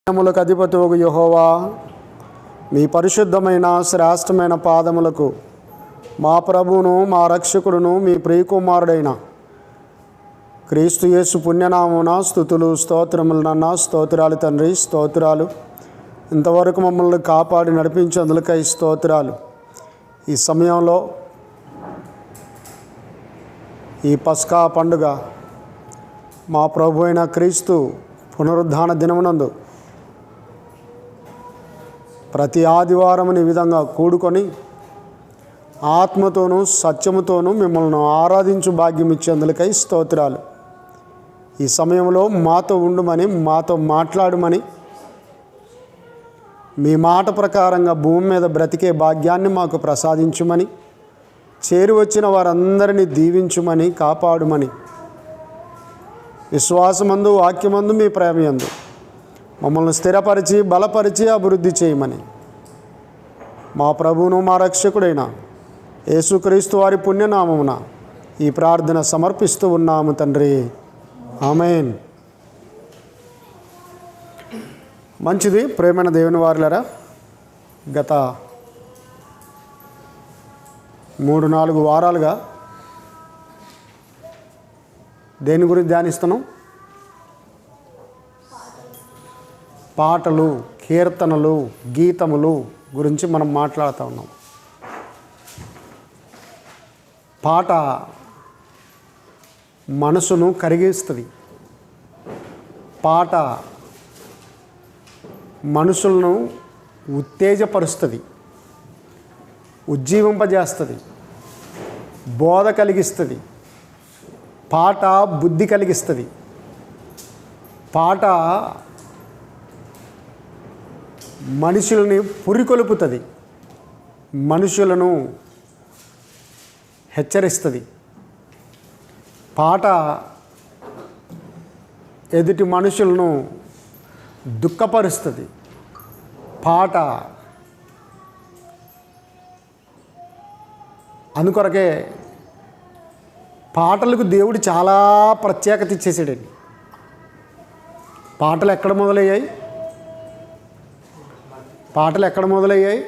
సైన్యములకు అధిపతియగు యెహోవా, మీ పరిశుద్ధమైన శ్రేష్టమైన పాదములకు మా ప్రభువును మా రక్షకుడును మీ ప్రియకుమారుడైన క్రీస్తు యేసు పుణ్యనామమున స్తుతులు స్తోత్రములు నాన్న. స్తోత్రాలు తండ్రి, స్తోత్రాలు. ఇంతవరకు మమ్మల్ని కాపాడి నడిపించేందుకై స్తోత్రాలు. ఈ సమయంలో ఈ పస్కా పండుగ మా ప్రభు అయిన క్రీస్తు పునరుద్ధాన దినమునందు ప్రతి ఆదివారముని విధంగా కూడుకొని ఆత్మతోనూ సత్యముతోనూ మిమ్మల్ని ఆరాధించు భాగ్యం ఇచ్చేందుకై స్తోత్రాలు. ఈ సమయంలో మాతో ఉండుమని, మాతో మాట్లాడమని, మీ మాట ప్రకారంగా భూమి మీద బ్రతికే భాగ్యాన్ని మాకు ప్రసాదించుమని, చేరి వచ్చిన వారందరినీ దీవించుమని, కాపాడుమని, విశ్వాసమందు వాక్యమందు మీ ప్రేమయందు మమ్మల్ని స్థిరపరిచి బలపరిచి అభివృద్ధి చేయమని మా ప్రభువును మా రక్షకుడైన యేసుక్రీస్తు వారి పుణ్యనామమున ఈ ప్రార్థన సమర్పిస్తూ ఉన్నాము తండ్రి. ఆమేన్. మంచిది. ప్రేమైన దేవుని వారులారా, గత 3-4 వారాలుగా దేని గురించి ధ్యానిస్తున్నాం? పాటలు, కీర్తనలు, గీతములు గురించి మనం మాట్లాడుతూ ఉన్నాం. పాట మనసును కరిగిస్తుంది. పాట మనుషులను ఉత్తేజపరుస్తుంది, ఉజ్జీవింపజేస్తుంది, బోధ కలిగిస్తుంది. పాట బుద్ధి కలిగిస్తుంది. పాట మనుషులని పురికొల్పుతుంది, మనుషులను హెచ్చరిస్తుంది. పాట ఎదుటి మనుషులను దుఃఖపరుస్తుంది. పాట అందుకొరకే పాటలకు దేవుడు చాలా ప్రత్యేకత ఇచ్చేసాడండి. పాటలు ఎక్కడ మొదలయ్యాయి?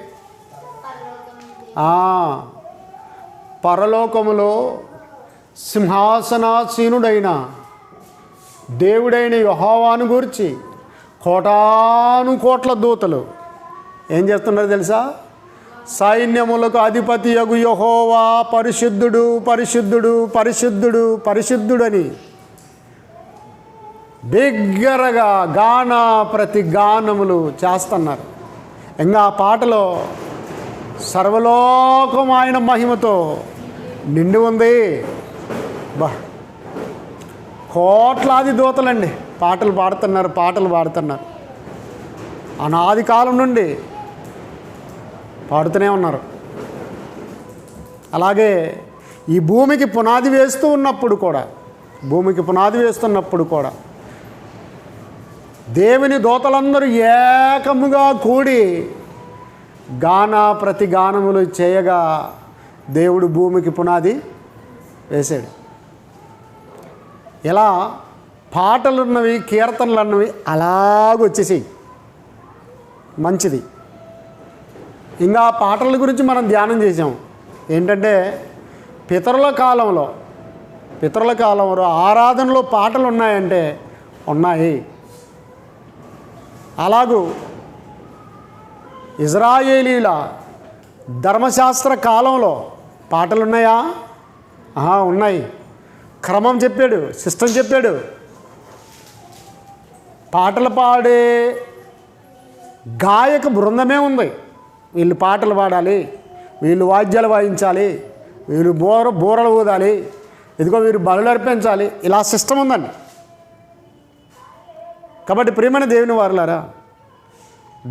పరలోకములో సింహాసనాసీనుడైన దేవుడైన యెహోవాను గురించి కోటాను కోట్ల దూతలు ఏం చేస్తున్నారు తెలుసా? సైన్యములకు అధిపతియగు యెహోవా పరిశుద్ధుడు, పరిశుద్ధుడు, పరిశుద్ధుడు, పరిశుద్ధుడని బిగ్గరగా గాన ప్రతి గానములు చేస్తున్నారు. ఇంకా ఆ పాటలో సర్వలోకం ఆయన మహిమతో నిండి ఉంది. కోట్లాది దూతలండి పాటలు పాడుతున్నారు. అనాది కాలం నుండి పాడుతూనే ఉన్నారు. అలాగే ఈ భూమికి పునాది వేస్తున్నప్పుడు కూడా దేవుని దూతలందరూ ఏకముగా కూడి ప్రతి గానములు చేయగా దేవుడు భూమికి పునాది వేశాడు. ఇలా పాటలున్నవి, కీర్తనలు అన్నవి అలాగొచ్చేసాయి. మంచిది. ఇంకా పాటల గురించి మనం ధ్యానం చేసాం. ఏంటంటే పితరుల కాలంలో ఆరాధనలో పాటలు ఉన్నాయంటే ఉన్నాయి. అలాగూ ఇజ్రాయేలీల ధర్మశాస్త్ర కాలంలో పాటలు ఉన్నాయా? ఉన్నాయి. క్రమం చెప్పాడు, సిస్టమ్ చెప్పాడు. పాటలు పాడే గాయక బృందమే ఉంది. వీళ్ళు పాటలు పాడాలి, వీళ్ళు వాద్యాలు వాయించాలి, వీళ్ళు బూరలు ఊదాలి, ఇదిగో వీరు బలులు అర్పించాలి. ఇలా సిస్టమ్ ఉందండి. కాబట్టి ప్రియమైన దేవుని వారులారా,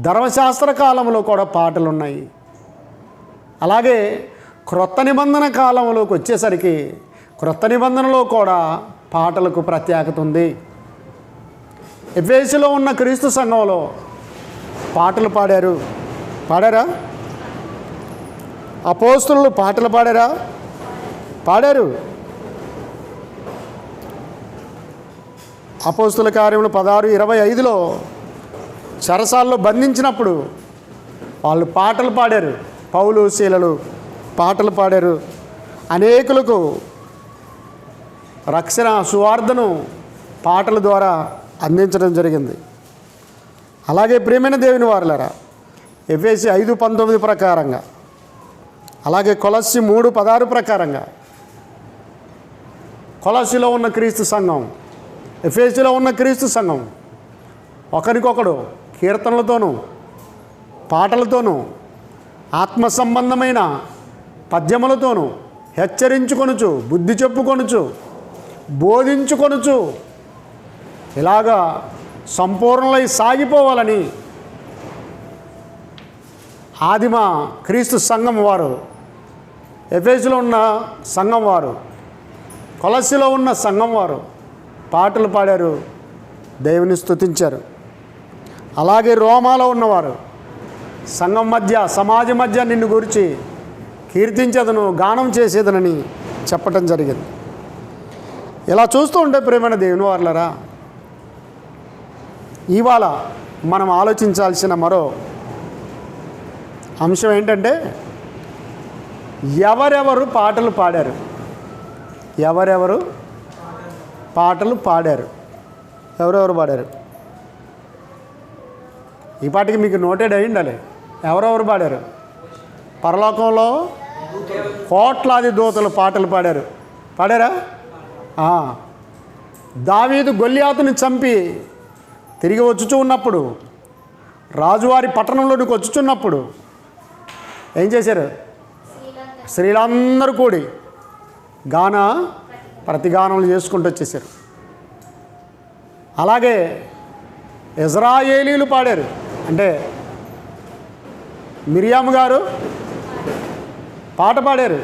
ధర్మశాస్త్ర కాలంలో కూడా పాటలు ఉన్నాయి. అలాగే క్రొత్త నిబంధన కాలంలోకి వచ్చేసరికి క్రొత్త నిబంధనలో కూడా పాటలకు ప్రత్యేకత ఉంది. ఎఫెసీలో ఉన్న క్రీస్తు సంఘంలో పాటలు పాడారా? అపోస్తలులు పాటలు పాడారు. అపోస్తల కార్యములు 16:25లో చెరసాల్లో బంధించినప్పుడు వాళ్ళు పాటలు పాడారు. పౌలు శీలలు పాటలు పాడారు. అనేకులకు రక్షణ సువార్తను పాటల ద్వారా అందించడం జరిగింది. అలాగే ప్రియమైన దేవుని వారలారా, ఎఫెసీ 5:19 ప్రకారంగా, అలాగే కొలస్సీ 3:16 ప్రకారంగా కొలస్సీలో ఉన్న క్రీస్తు సంఘం, ఎఫెసీలో ఉన్న క్రీస్తు సంఘం ఒకరికొకడు కీర్తనలతోనూ పాటలతోనూ ఆత్మ సంబంధమైన పద్యములతోనూ హెచ్చరించుకొనుచు, బుద్ధి చెప్పుకొనుచు, బోధించుకొనుచు ఇలాగా సంపూర్ణలై సాగిపోవాలని ఆదిమ క్రీస్తు సంఘం వారు, ఎఫెసీలో ఉన్న సంఘం వారు, కొలస్సీలో ఉన్న సంఘం వారు పాటలు పాడారు, దేవుని స్తుతించారు. అలాగే రోమాలో ఉన్నవారు సంఘం మధ్య, సమాజం మధ్య నిన్ను గురించి కీర్తించేదను, గానం చేసేదనని చెప్పటం జరిగింది. ఇలా చూస్తూ ఉంటే ప్రియమైన దేవుని వారలారా, ఇవాళ మనం ఆలోచించాల్సిన మరో అంశం ఏంటంటే, ఎవరెవరు పాటలు పాడారు, ఎవరెవరు పాటలు పాడారు, ఎవరెవరు పాడారు. ఈ పాటికి మీకు నోటెడ్ అయి ఉండాలి. ఎవరెవరు పాడారు? పరలోకంలో కోట్లాది దూతలు పాటలు పాడారు. పాడారా? దావీదు గొల్లియాతుని చంపి తిరిగి వచ్చుచూ ఉన్నప్పుడు, రాజువారి పట్టణంలోనికి వచ్చుచున్నప్పుడు ఏం చేశారు? స్త్రీలందరూ కూడి ప్రతిగానములు చేసుకుంటూ వచ్చేసారు. అలాగే ఇజ్రాయేలీలు పాడారు. అంటే మిరియాము గారు పాట పాడారు.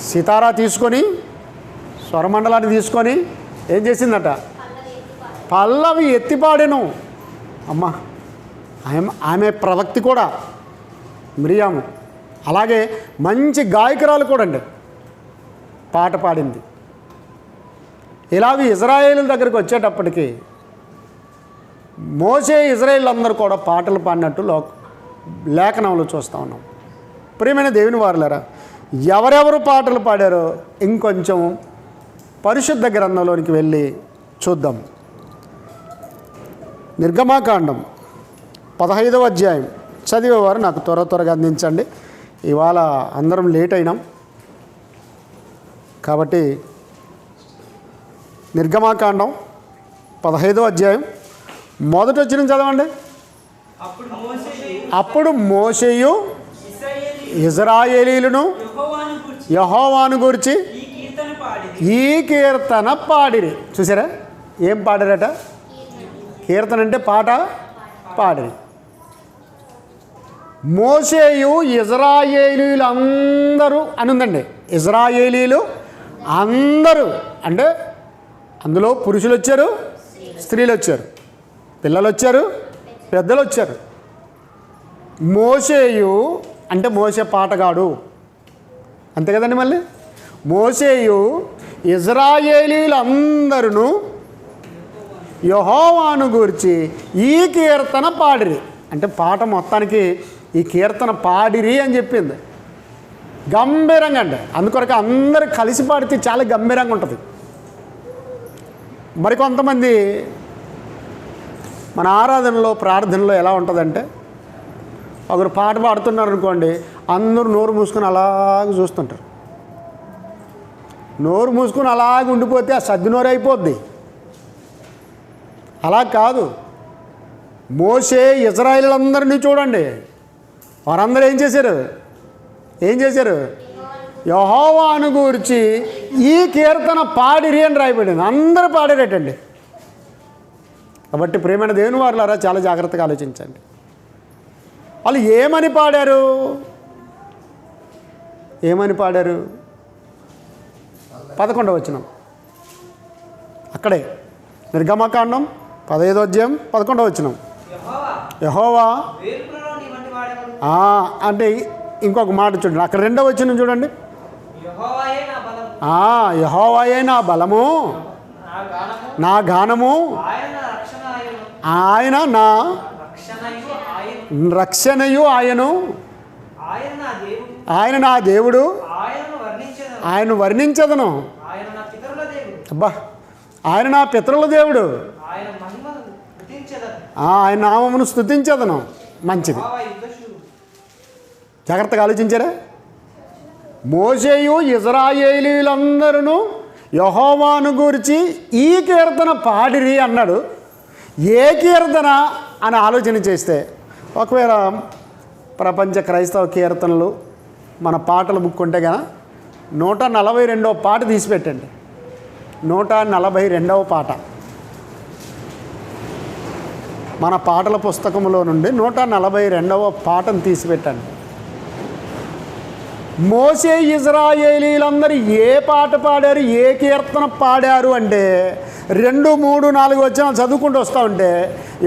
సితారా తీసుకొని, స్వరమండలాన్ని తీసుకొని ఏం చేసిందట? పల్లవి ఎత్తి పాడాను. అమ్మ, ఆమె ప్రవక్తి కూడా మిరియాము. అలాగే మంచి గాయకురాలు కూడా అండి, పాట పాడింది. ఇలాగ ఇజ్రాయేలు దగ్గరికి వచ్చేటప్పటికి మోసే ఇజ్రాయేల్ అందరూ కూడా పాటలు పాడినట్టు లేఖనంలో చూస్తూ ఉన్నాం. ప్రియమైన దేవుని వారలారా, ఎవరెవరు పాటలు పాడారో ఇంకొంచెం పరిశుద్ధ గ్రంథంలోనికి వెళ్ళి చూద్దాం. నిర్గమాకాండం 15వ అధ్యాయం చదివేవారు నాకు త్వరగా అందించండి. ఇవాళ అందరం లేట్ అయినాం కాబట్టి నిర్గమాకాండం 15వ అధ్యాయం మొదటి వచ్చిన చదవండి. అప్పుడు మోషేయు ఇజ్రాయేలీలను యెహోవాను గూర్చి ఈ కీర్తన పాడిరి. చూసారా ఏం పాడారట? కీర్తన అంటే పాట పాడిరి. మోషేయు ఇజ్రాయేలీలు అందరూ అని ఉందండి. ఇజ్రాయేలీలు అందరూ అంటే అందులో పురుషులు వచ్చారు, స్త్రీలు వచ్చారు, పిల్లలు వచ్చారు, పెద్దలు వచ్చారు. మోషేయు అంటే మోషే పాటగాడు అంతే కదండి. మళ్ళీ మోషేయు ఇజ్రాయేలీలందరూ యెహోవాను గూర్చి ఈ కీర్తన పాడిరి. అంటే పాట మొత్తానికి ఈ కీర్తన పాడిరి అని చెప్పింది. గంభీరంగా అంటే అందుకొరకు అందరూ కలిసి పాడితే చాలా గంభీరంగా ఉంటుంది. మరికొంతమంది మన ఆరాధనలో, ప్రార్థనలో ఎలా ఉంటుందంటే, ఒకరు పాట పాడుతున్నారు అనుకోండి, అందరూ నోరు మూసుకొని అలాగే చూస్తుంటారు. నోరు మూసుకొని అలాగే ఉండిపోతే ఆ సద్ది నోరు అయిపోద్ది. అలా కాదు. మోషే ఇజ్రాయేలీలందరినీ చూడండి, వారందరూ ఏం చేశారు? యెహోవాను గూర్చి ఈ కీర్తన పాడిరి అని రాయబడింది. అందరూ పాడారటండి. కాబట్టి ప్రియమైన దేవుని వారలారా, చాలా జాగ్రత్తగా ఆలోచించండి. వాళ్ళు ఏమని పాడారు? 11వ వచనం అక్కడే నిర్గమకాండం 15వ అధ్యాయం 11వ వచనం. యెహోవా అంటే ఇంకొక మాట చూడండి, అక్కడ 2వ వచనం చూడండి. యెహోవాయే నా బలము, నా గానము, ఆయన నా రక్షణయు ఆయన రక్షణయు ఆయను, ఆయన నా దేవుడు, ఆయన నా దేవుడు, ఆయనను వర్ణించెదను. ఆయన వర్ణించదను. ఆయన నా పితరుల దేవుడు, అబ్బా, ఆయన నా పితరుల దేవుడు, ఆయన మహిమను స్తుతించెదను. ఆయన నామమును స్తుతించదను. మంచిది. యెహోవా యుద్ధశూరుడు. జాగ్రత్తగా ఆలోచించారా? మోషేయు ఇశ్రాయేలీయులందరూ యెహోవాను గురించి ఈ కీర్తన పాడిరి అన్నాడు. ఏ కీర్తన అని ఆలోచన చేస్తే, ఒకవేళ ప్రపంచ క్రైస్తవ కీర్తనలు మన పాటల బుక్ ఉంటే కనుక 142వ పాట తీసిపెట్టండి. 142వ పాట మన పాటల పుస్తకంలో నుండి 142వ పాటను తీసిపెట్టండి. మోషే ఇశ్రాయేలీలందరూ ఏ పాట పాడారు, ఏ కీర్తన పాడారు అంటే 2, 3, 4 వచనాలు చదువుకుంటూ వస్తూ ఉంటే,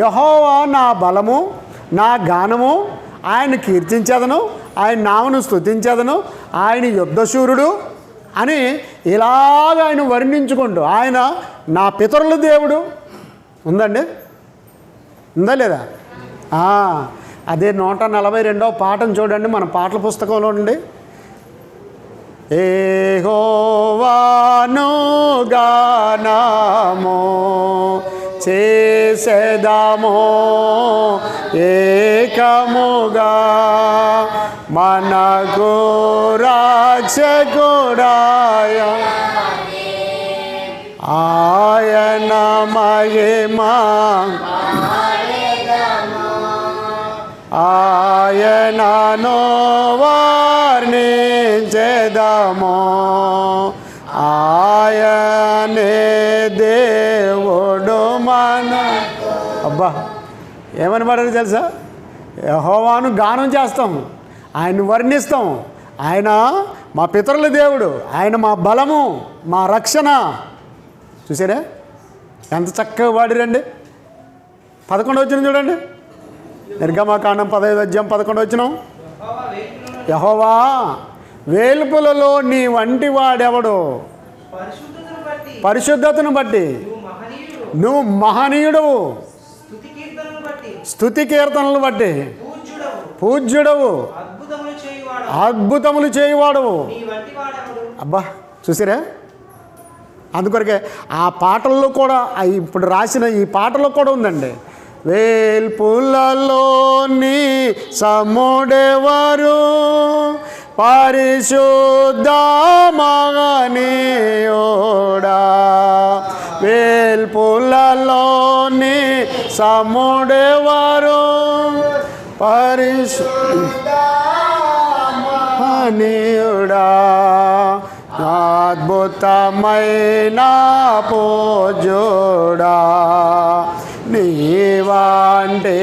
యెహోవా నా బలము, నా గానము, ఆయన కీర్తించదను, ఆయన నామను స్తుతించదను, ఆయన యుద్ధశూరుడు అని ఇలాగ ఆయన వర్ణించుకుంటూ, ఆయన నా పితరుల దేవుడు. ఉందండి? ఉందా లేదా? అదే 142వ పాటను చూడండి మన పాటల పుస్తకంలో నుండి. యెహోవాను గానము చేసెదము ఏకముగా, మనకు రక్షకుడాయ ఆయన మహిమా, ఆయనను వర్ణించెదము, ఆయనే దేవుడు మన. అబ్బా, ఏమని పడారు తెలుసా? యెహోవాను గానం చేస్తాం, ఆయన్ని వర్ణిస్తాం. ఆయన మా పితరుల దేవుడు, ఆయన మా బలము, మా రక్షణ. చూసారా ఎంత చక్కగా పాడిరండి. 11వ వచనం చూడండి. నిర్గమకాండం 15వ అధ్యాయం 11వ వచనం. యెహోవా వేల్పులలో నీ వంటి వాడెవడు? పరిశుద్ధతను బట్టి పరిశుద్ధతను బట్టి నువ్వు మహనీయుడు, నువ్వు మహనీయుడవు, స్తుతి కీర్తనను బట్టి స్తుతి కీర్తనలు బట్టి పూజ్యుడవు, పూజ్యుడవు, అద్భుతములు చేయువాడు, అద్భుతములు చేయువాడవు. నీ వంటి వాడెవడు? అబ్బా, చూసిరా? అందుకొరకే ఆ పాటల్లో కూడా, ఇప్పుడు రాసిన ఈ పాటలో కూడా ఉందండి. వేల్పులలోని సముడెవరు, పరిశుద్ధ మహనీయుడా. వేల్పులలోని సముడెవరు, పరిశుద్ధ మహనీయుడా. అద్భుతమైన పూజ్యుడా, నీవంటే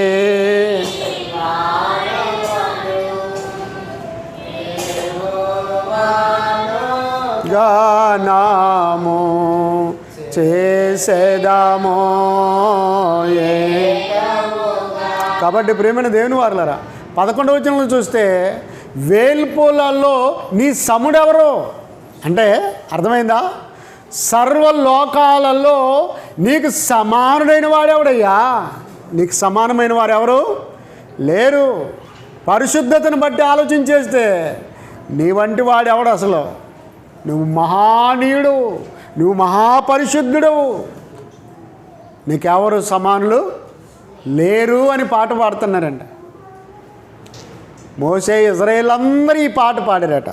గానము చేసేదామో. కాబట్టి ప్రియమైన దేవుని వారలారా, 11వ వచనంలో చూస్తే వేల్పులలో నీ సముడెవరు అంటే అర్థమైందా? సర్వలోకాలలో నీకు సమానుడైన వాడెవడయ్యా? నీకు సమానమైన వారు ఎవరు లేరు. పరిశుద్ధతను బట్టి ఆలోచించేస్తే నీ వంటి వాడెవడు అసలు? నువ్వు మహానీయుడు, నువ్వు మహాపరిశుద్ధుడు, నీకెవరు సమానులు లేరు అని పాట పాడుతున్నారంట. మోషే ఇశ్రాయేలు అందరూ ఈ పాట పాడారట.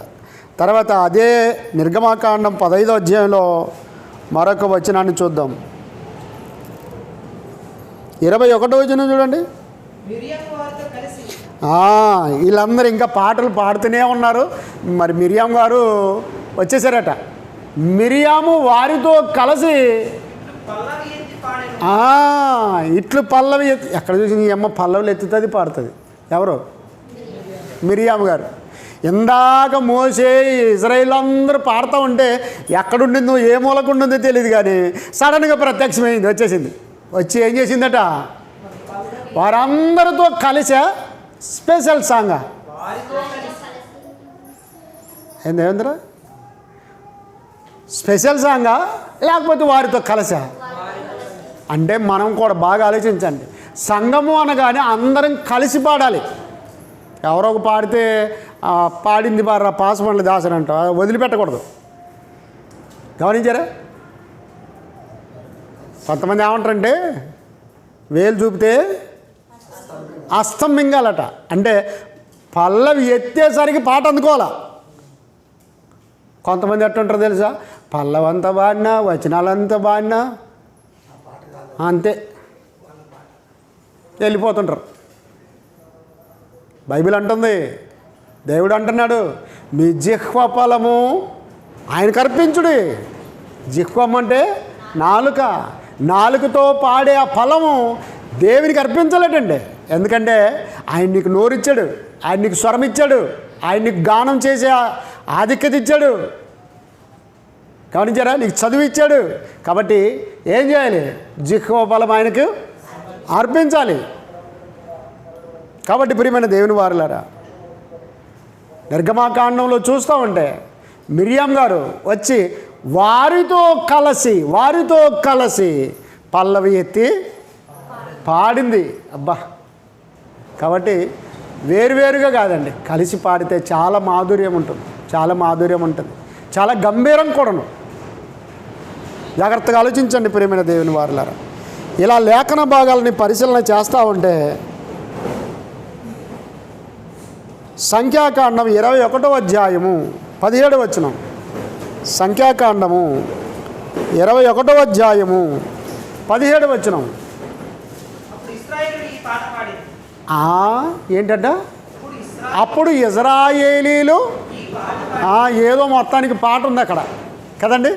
తర్వాత అదే నిర్గమకాండం 15వ అధ్యాయంలో మరొక వచనాన్ని చూద్దాం. 21వ వచనం చూడండి. మిరియాము వారితో కలిసి వీళ్ళందరూ ఇంకా పాటలు పాడుతూనే ఉన్నారు. మరి మిరియాం గారు వచ్చేసారట. మిరియాము వారితో కలిసి పల్లవి ఎత్తి పాడెను. ఇట్లు పల్లవి ఎత్తి, ఎక్కడ చూసి ఈ అమ్మ పల్లవులు ఎత్తుతుంది పాడుతుంది. ఎవరు? మిరియాము గారు. ఇందాక మోసే ఇశ్రాయేలు అందరూ పాడుతూ ఉంటే ఎక్కడుండిందో ఏ మూలకు ఉండిందో తెలియదు, కానీ సడన్గా ప్రత్యక్షమైంది, వచ్చేసింది. వచ్చి ఏం చేసిందట? వారందరితో కలిసే స్పెషల్ సాంగ్. వారితో కలిసి ఏందేంద్ర స్పెషల్ సాంగా లేకపోతే వారితో కలిసా? అంటే మనం కూడా బాగా ఆలోచించండి. సంఘము అనగానే అందరం కలిసి పాడాలి. ఎవరో ఒక పాడితే పాడింది బారా పాసమండ్ల దాసరి అంట వదిలిపెట్టకూడదు. గమనించారా? కొంతమంది ఏమంటారంటే వేలు చూపితే అస్తం మింగాలట. అంటే పల్లవి ఎత్తేసరికి పాట అందుకోవాలా. కొంతమంది ఎట్టుంటారు తెలుసా? పల్లవంతా పాడినా వచనాలంతా పాడినా అంతే వెళ్ళిపోతుంటారు. బైబిల్ అంటుంది, దేవుడు అంటున్నాడు, మీ జిహ్వ ఫలము ఆయనకు అర్పించుడి. జిహ్వం అంటే నాలుక. నాలుకతో పాడే ఆ ఫలము దేవునికి అర్పించలేటండి. ఎందుకంటే ఆయన నీకు నోరిచ్చాడు, ఆయన నీకు స్వరం ఇచ్చాడు, ఆయన నీకు గానం చేసే ఆధిక్యత ఇచ్చాడు. గమనించారా? నీకు చదువు ఇచ్చాడు. కాబట్టి ఏం చేయాలి? జిహ్వ ఫలం ఆయనకు అర్పించాలి. కాబట్టి ప్రియమైన దేవుని వారులారా, నిర్గమాకాండంలో చూస్తూ ఉంటే మిరియాం గారు వచ్చి వారితో కలిసి పల్లవి ఎత్తి పాడింది. అబ్బా! కాబట్టి వేరువేరుగా కాదండి, కలిసి పాడితే చాలా మాధుర్యం ఉంటుంది, చాలా గంభీరం కూడాను. జాగ్రత్తగా ఆలోచించండి ప్రియమైన దేవుని వారులారా. ఇలా లేఖన భాగాలని పరిశీలన చేస్తూ ఉంటే సంఖ్యాకాండం 21వ అధ్యాయము 17వ వచనం. సంఖ్యాకాండము 21వ అధ్యాయము 17వ వచనం. అప్పుడు ఇశ్రాయేలీయులు ఈ పాట పాడిరి. ఏంటంట? అప్పుడు ఇశ్రాయేలీలు ఈ పాట ఏదో మొత్తానికి పాట ఉంది అక్కడ కదండి.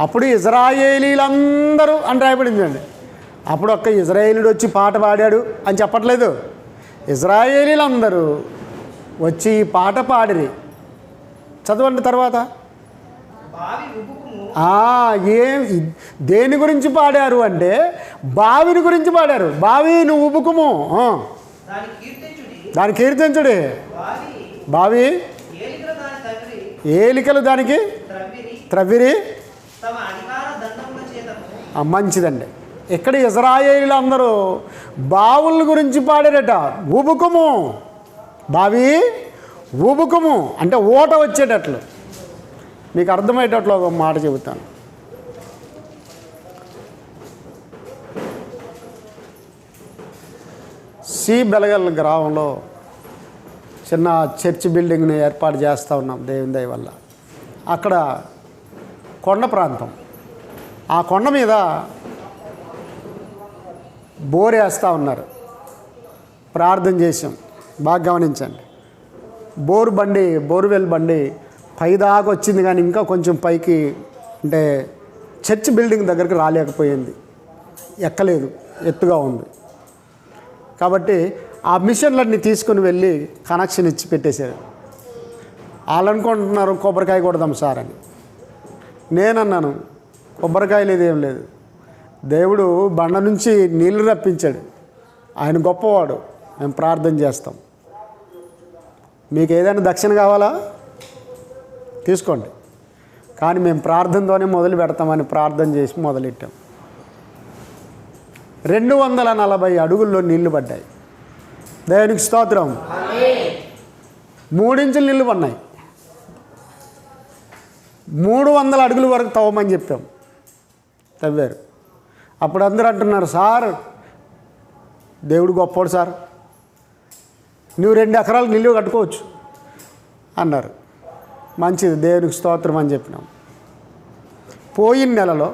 అప్పుడు ఇశ్రాయేలీలందరూ అని రాయబడింది అండి. అప్పుడు ఒక్క ఇశ్రాయేలీయుడు వచ్చి పాట పాడాడు అని చెప్పట్లేదు. ఇశ్రాయేలీలందరూ వచ్చి ఈ పాట పాడిరి. చదవండి తర్వాత. బావి ఉబుకుము. దేని గురించి పాడారు అంటే బావిని గురించి పాడారు. బావి నువ్వు ఉబుకుము, దాన్ని కీర్తించుడి. బావి ఏలికలు దానికి త్రవ్విరి. మంచిదండి. ఇక్కడ ఇశ్రాయేలీలు అందరూ బావుల గురించి పాడారట. ఉబుకుము, బావి ఉబుకుము అంటే ఓట వచ్చేటట్లు. మీకు అర్థమయ్యేటట్లు ఒక మాట చెబుతాను. సి బెలగల్ గ్రామంలో చిన్న చర్చ్ బిల్డింగ్ని ఏర్పాటు చేస్తూ ఉన్నాం దేవుని దయ వల్ల. అక్కడ కొండ ప్రాంతం. ఆ కొండ మీద బోర్ వేస్తూ ఉన్నారు. ప్రార్థన చేసాం. బాగా గమనించండి. బోర్వెల్ బండి పైదాకా వచ్చింది, కానీ ఇంకా కొంచెం పైకి అంటే చర్చ్ బిల్డింగ్ దగ్గరికి రాలేకపోయింది, ఎక్కలేదు, ఎత్తుగా ఉంది. కాబట్టి ఆ మిషన్లన్నీ తీసుకుని వెళ్ళి కనెక్షన్ ఇచ్చి పెట్టేశారు. వాళ్ళు అనుకుంటున్నారు కొబ్బరికాయ కొడదాం సార్ అని. నేనన్నాను కొబ్బరికాయ లేదేం లేదు, దేవుడు బండ నుంచి నీళ్లు రప్పించాడు, ఆయన గొప్పవాడు, మేము ప్రార్థన చేస్తాం. మీకు ఏదైనా దక్షిణ కావాలా తీసుకోండి, కానీ మేము ప్రార్థనతోనే మొదలు పెడతామని ప్రార్థన చేసి మొదలెట్టాం. 240 అడుగుల్లో నీళ్లు పడ్డాయి. దేవునికి స్తోత్రం. 3 ఇంచులు నీళ్లు పడినాయి. 300 అడుగుల వరకు తవ్వమని చెప్పాం. తవ్వారు. అప్పుడు అందరూ అంటున్నారు, సార్ దేవుడు గొప్పోడు సార్, నువ్వు 2 ఎకరాలు నిలువ కట్టుకోవచ్చు అన్నారు. మంచిది, దేవునికి స్తోత్రం అని చెప్పినాం. పోయిన నెలలో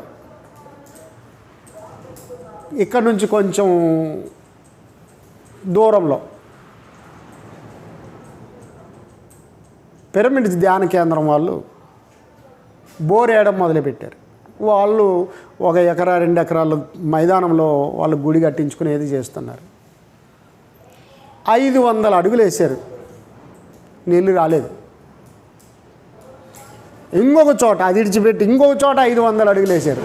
ఇక్కడ నుంచి కొంచెం దూరంలో పిరమిడ్ ధ్యాన కేంద్రం వాళ్ళు బోర్ వేయడం మొదలుపెట్టారు. వాళ్ళు 1 ఎకరా 2 ఎకరాల మైదానంలో వాళ్ళు గుడి కట్టించుకునేది చేస్తున్నారు. 500 అడుగులు వేశారు, నీళ్ళు రాలేదు. ఇంకొక చోట అది ఇడిచిపెట్టి ఇంకొక చోట 500 అడుగులు వేశారు,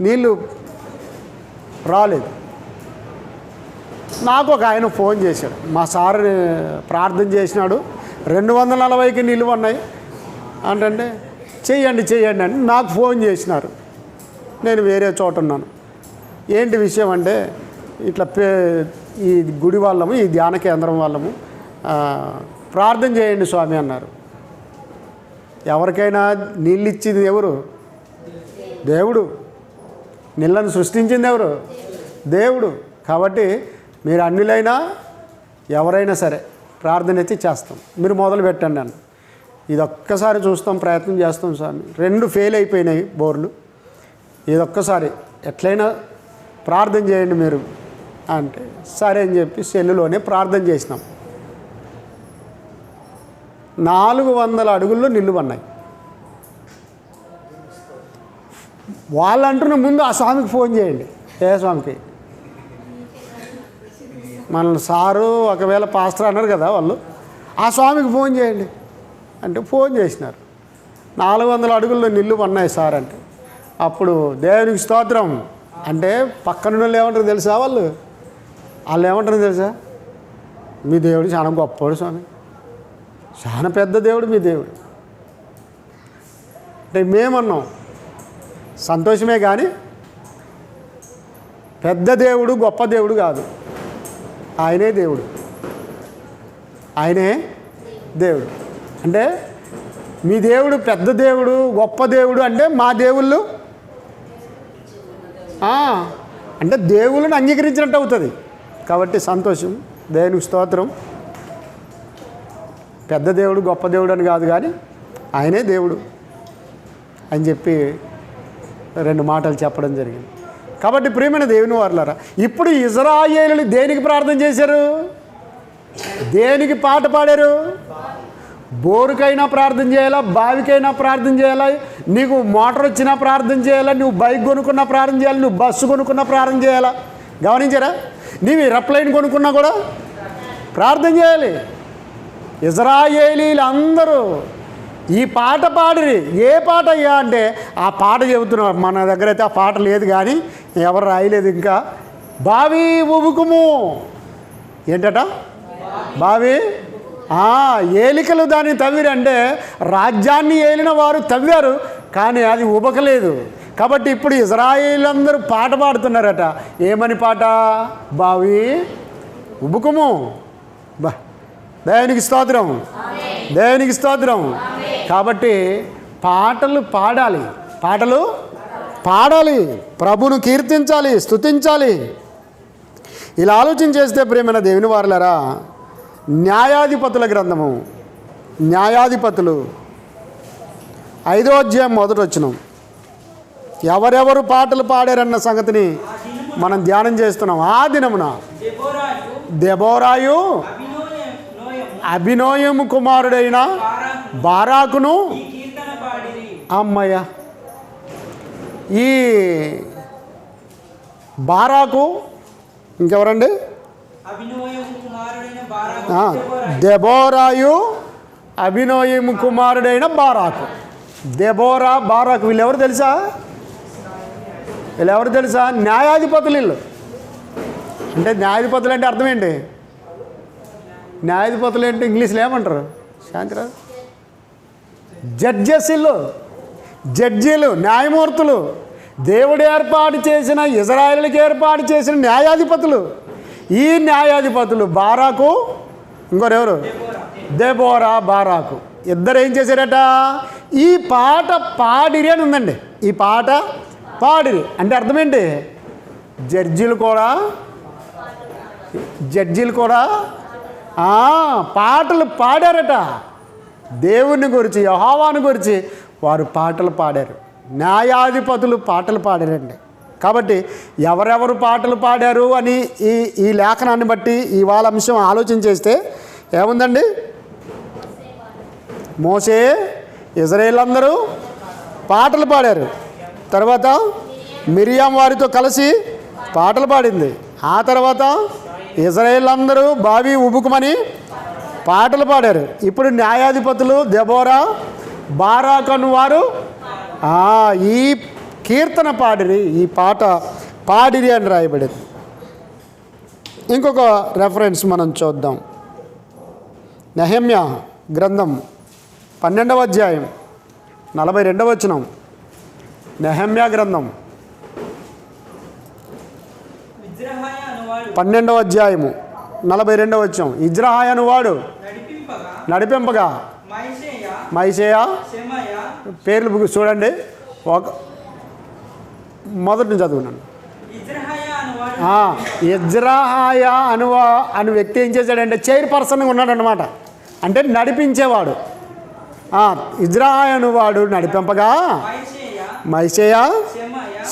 నీళ్ళు రాలేదు. నాకు ఒక ఆయన ఫోన్ చేశాడు, మా సార్ ప్రార్థన చేసినాడు, 240కి నీళ్ళు ఉన్నాయి అంటే చేయండి అని నాకు ఫోన్ చేసినారు. నేను వేరే చోట ఉన్నాను. ఏంటి విషయం అంటే ఇట్లా ఈ గుడి వాళ్ళము, ఈ ధ్యాన కేంద్రం వాళ్ళము ప్రార్థన చేయండి స్వామి అన్నారు. ఎవరికైనా నీళ్ళు ఇచ్చింది ఎవరు? దేవుడు. నీళ్ళను సృష్టించింది ఎవరు? దేవుడు. కాబట్టి మీరు అన్యులైనా ఎవరైనా సరే ప్రార్థన అయితే చేస్తాం, మీరు మొదలు పెట్టండి అన్న. ఇదొక్కసారి చూస్తాం, ప్రయత్నం చేస్తాం స్వామి. 2 ఫెయిల్ అయిపోయినాయి బోర్లు. ఇదొక్కసారి ఎట్లయినా ప్రార్థన చేయండి మీరు అంటే సరే అని చెప్పి సెల్లులోనే ప్రార్థన చేసినాం. 400 అడుగుల్లో నీళ్ళు పన్నాయి. వాళ్ళు అంటున్న ముందు ఆ స్వామికి ఫోన్ చేయండి. ఏ స్వామికి? మన సారు ఒకవేళ పాస్టర్ అన్నారు కదా వాళ్ళు, ఆ స్వామికి ఫోన్ చేయండి అంటే ఫోన్ చేసినారు. 400 అడుగుల్లో నీళ్ళు పన్నాయి సార్ అంటే, అప్పుడు దేవునికి స్తోత్రం అంటే పక్కన వాళ్ళు ఏమంటారు తెలుసా? వాళ్ళు ఏమంటారు తెలుసా? మీ దేవుడు చాలా గొప్పవాడు స్వామి, చాలా పెద్ద దేవుడు మీ దేవుడు అంటే మేమన్నాం. సంతోషమే కానీ పెద్ద దేవుడు గొప్ప దేవుడు కాదు, ఆయనే దేవుడు. ఆయనే దేవుడు అంటే మీ దేవుడు పెద్ద దేవుడు గొప్ప దేవుడు అంటే మా దేవుళ్ళు అంటే దేవుళ్ళని అంగీకరించినట్టు అవుతుంది. కాబట్టి సంతోషం, దేవునికి స్తోత్రం. పెద్ద దేవుడు గొప్ప దేవుడు అని కాదు కానీ ఆయనే దేవుడు అని చెప్పి 2 మాటలు చెప్పడం జరిగింది. కాబట్టి ప్రియమైన దేవుని వారలారా, ఇప్పుడు ఇశ్రాయేలులు దేనికి ప్రార్థన చేశారు? దేనికి పాట పాడారు? బోరుకైనా ప్రార్థన చేయాలా, బావికైనా ప్రార్థన చేయాలా, నీకు మోటార్ వచ్చినా ప్రార్థన చేయాలా, నువ్వు బైక్ కొనుక్కున్నా ప్రార్థన చేయాలి, నువ్వు బస్సు కొనుక్కున్నా ప్రార్థన చేయాలా. గమనించారా? నీవు ఏరోప్లేన్ కొనుక్కున్నా కూడా ప్రార్థన చేయాలి. ఇశ్రాయేలీలు అందరూ ఈ పాట పాడిరి. ఏ పాట అయ్యా అంటే ఆ పాట చెబుతున్నారు. మన దగ్గర అయితే ఆ పాట లేదు కానీ ఎవరు రాయలేదు ఇంకా. బావి ఉబుకుము ఏంటట? బావి ఏలికలు దాన్ని తవ్విరంటే రాజ్యాన్ని ఏలిన వారు తవ్వారు కానీ అది ఉబకలేదు. కాబట్టి ఇప్పుడు ఇశ్రాయేలు అందరూ పాట పాడుతున్నారట. ఏమని పాట? బావి ఉబుకుము. దేవునికి స్తోత్రం, దేవునికి స్తోత్రం. కాబట్టి పాటలు పాడాలి, పాటలు పాడాలి, ప్రభును కీర్తించాలి, స్తుతించాలి. ఇలా ఆలోచన చేస్తే ప్రియమైన దేవుని వారలారా, న్యాయాధిపతుల గ్రంథము, న్యాయాధిపతులు 5వ అధ్యాయం 1వ వచనం. ఎవరెవరు పాటలు పాడారన్న సంగతిని మనం ధ్యానం చేస్తున్నాం. ఆ దినమున దెబోరాయు అబినోయము కుమారుడైన బారాకును, అమ్మయ్య, ఈ బారాకు ఇంకెవరండి? దెబోరాయు అబినోయము కుమారుడైన బారాకు. దెబోరా, బారాకు వీళ్ళెవరు తెలుసా? వీళ్ళెవరు తెలుసా? న్యాయాధిపతులు వీళ్ళు. అంటే న్యాయాధిపతులు అంటే అర్థం ఏంటి? న్యాయాధిపతులు ఏంటి ఇంగ్లీష్లో ఏమంటారు? శాంతిరాజు, జడ్జెస్. వీళ్ళు జడ్జీలు, న్యాయమూర్తులు, దేవుడు ఏర్పాటు చేసిన, ఇశ్రాయేలుకి ఏర్పాటు చేసిన న్యాయాధిపతులు. ఈ న్యాయాధిపతులు బారాకు, ఇంకోరెవరు? దెబోరా, బారాకు ఇద్దరు ఏం చేశారట? ఈ పాట పాడిరి అని ఉందండి. ఈ పాట పాడిరి అంటే అర్థం ఏంటి? జడ్జీలు కూడా పాటలు పాడారట. దేవుని గురించి, యెహోవాను గురించి వారు పాటలు పాడారు. న్యాయాధిపతులు పాటలు పాడారండి. కాబట్టి ఎవరెవరు పాటలు పాడారు అని ఈ లేఖనాన్ని బట్టి ఇవాళ అంశం ఆలోచన చేస్తే ఏముందండి? మోషే, ఇశ్రాయేలు అందరూ పాటలు పాడారు. తర్వాత మిరియాం వారితో కలిసి పాటలు పాడింది. ఆ తర్వాత ఇశ్రాయేలు అందరూ బావి ఉబుకుమని పాటలు పాడారు. ఇప్పుడు న్యాయాధిపతులు దెబోరా, బారాకను వారు ఈ కీర్తన పాడిరి, ఈ పాట పాడిరి అని రాయబడింది. ఇంకొక రెఫరెన్స్ మనం చూద్దాం. నెహెమ్యా గ్రంథం 12వ అధ్యాయం 42వ వచనం. నెహెమ్యా గ్రంథం 12వ అధ్యాయము 42వ వచనం. ఇజ్రాహా అనువాడు నడిపింపగా మైషేయ పేర్లు చూడండి. ఒక మొదటి నుంచి చదువున్నాను. ఇజ్రాహాయ అను వ్యక్తి ఏం చేశాడంటే చైర్పర్సన్గా ఉన్నాడనమాట, అంటే నడిపించేవాడు. ఇజ్రాహాయ అనువాడు నడిపింపగా మైషేయ,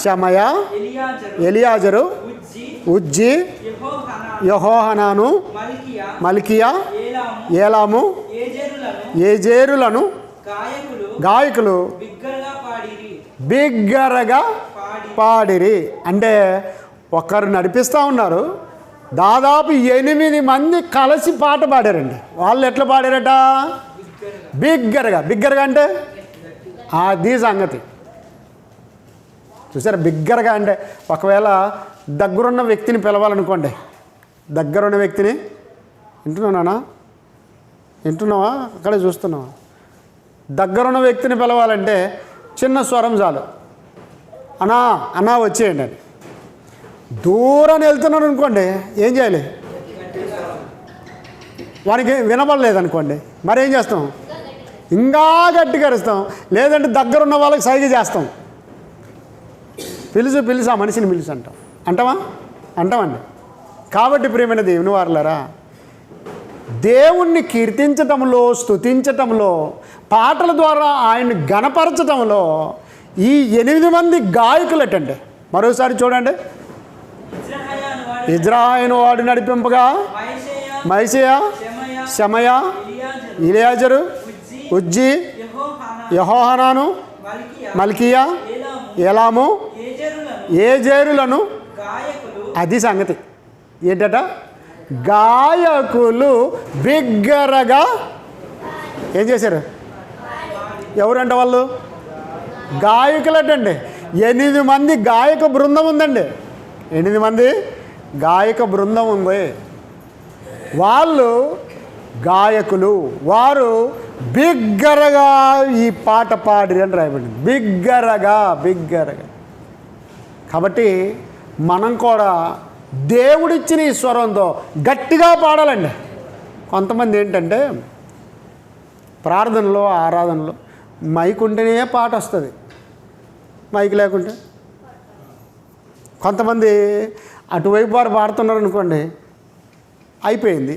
షమయ, ఎలియాజరు, ఉజ్జి, యెహోహానాను, మల్కియా, ఏలాము, ఏజేరులను గాయకులు బిగ్గరగా పాడిరి. అంటే ఒకరు నడిపిస్తూ ఉన్నారు, దాదాపు 8 మంది కలిసి పాట పాడారండి. వాళ్ళు ఎట్లా పాడారట? బిగ్గరగా అంటే అది సంగతి. చూసారా, బిగ్గరగా అంటే ఒకవేళ దగ్గరున్న వ్యక్తిని పిలవాలనుకోండి, దగ్గరున్న వ్యక్తిని వింటున్నావా అక్కడే చూస్తున్నావా? దగ్గరున్న వ్యక్తిని పిలవాలంటే చిన్న స్వరం చాలు, అన్నా వచ్చేయండి అని. దూరాన్ని వెళ్తున్నాడు అనుకోండి, ఏం చేయాలి? వానికి వినపడలేదు అనుకోండి, మరేం చేస్తాం? ఇంకా గట్టిగా అరుస్తాం, లేదంటే దగ్గరున్న వాళ్ళకి సైగ చేస్తాం. పిలుసు ఆ మనిషిని పిలుసు అంటామండి. కాబట్టి ప్రియమైన దేవుని వారలారా, దేవుణ్ణి కీర్తించటంలో, స్తుతించటంలో, పాటల ద్వారా ఆయన్ని గణపరచటంలో ఈ 8 మంది గాయకులటండి. మరోసారి చూడండి. ఇజ్రాయిను వాడు నడిపింపగా మైషేయ, షమయ, ఎలియాజరు, ఉజ్జి, యెహోహానాను, మల్కియా, ఏలాము, ఏజేరులను. అది సంగతి ఏంటట? గాయకులు బిగ్గరగా ఏం చేశారు? ఎవరంట వాళ్ళు? గాయకులటండి. 8 మంది గాయక బృందం ఉందండి. 8 మంది గాయక బృందం ఉంది. వాళ్ళు గాయకులు, వారు బిగ్గరగా ఈ పాట పాడిరి అని రాయబడింది. బిగ్గరగా. కాబట్టి మనం కూడా దేవుడిచ్చిన ఈ స్వరంతో గట్టిగా పాడాలండి. కొంతమంది ఏంటంటే ప్రార్థనలో, ఆరాధనలో మైక్ ఉంటేనే పాట వస్తుంది, మైక్ లేకుంటే. కొంతమంది అటువైపు వారు పాడుతున్నారు అనుకోండి, అయిపోయింది.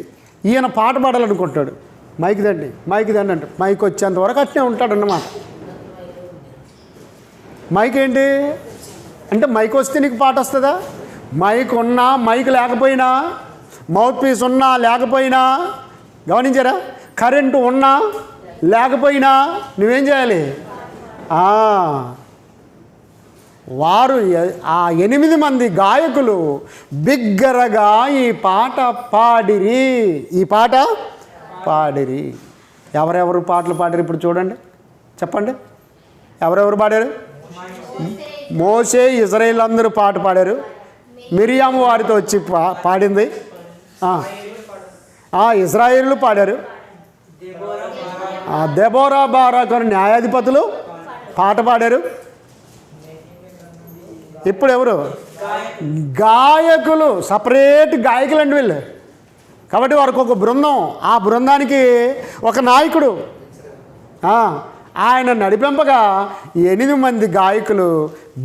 ఈయన పాట పాడాలనుకుంటాడు, మైక్ దండి అంటే మైక్ వచ్చేంత వరకు అట్నే ఉంటాడన్నమాట. మైక్ ఏంటి అంటే, మైక్ వస్తే నీకు పాట వస్తుందా? మైక్ ఉన్నా మైక్ లేకపోయినా, మౌత్ పీస్ ఉన్నా లేకపోయినా, గమనించారా? కరెంటు ఉన్నా లేకపోయినా నువ్వేం చేయాలి? వారు ఆ 8 మంది గాయకులు బిగ్గరగా ఈ పాట పాడిరి. ఎవరెవరు పాటలు పాడారు ఇప్పుడు చూడండి, చెప్పండి. ఎవరెవరు పాడారు? మోషే, ఇజ్రాయేల్ అందరూ పాట పాడారు. మిరియాము వారితో వచ్చి పాడింది. ఇజ్రాయేలు పాడారు. దెబోరా, బారాకు అని న్యాయాధిపతులు పాట పాడారు. ఇప్పుడు ఎవరు? గాయకులు, సపరేట్ గాయకులు అండి వీళ్ళు. కాబట్టి వారికి ఒక బృందం, ఆ బృందానికి ఒక నాయకుడు. ఆయన నడిపింపగా 8 మంది గాయకులు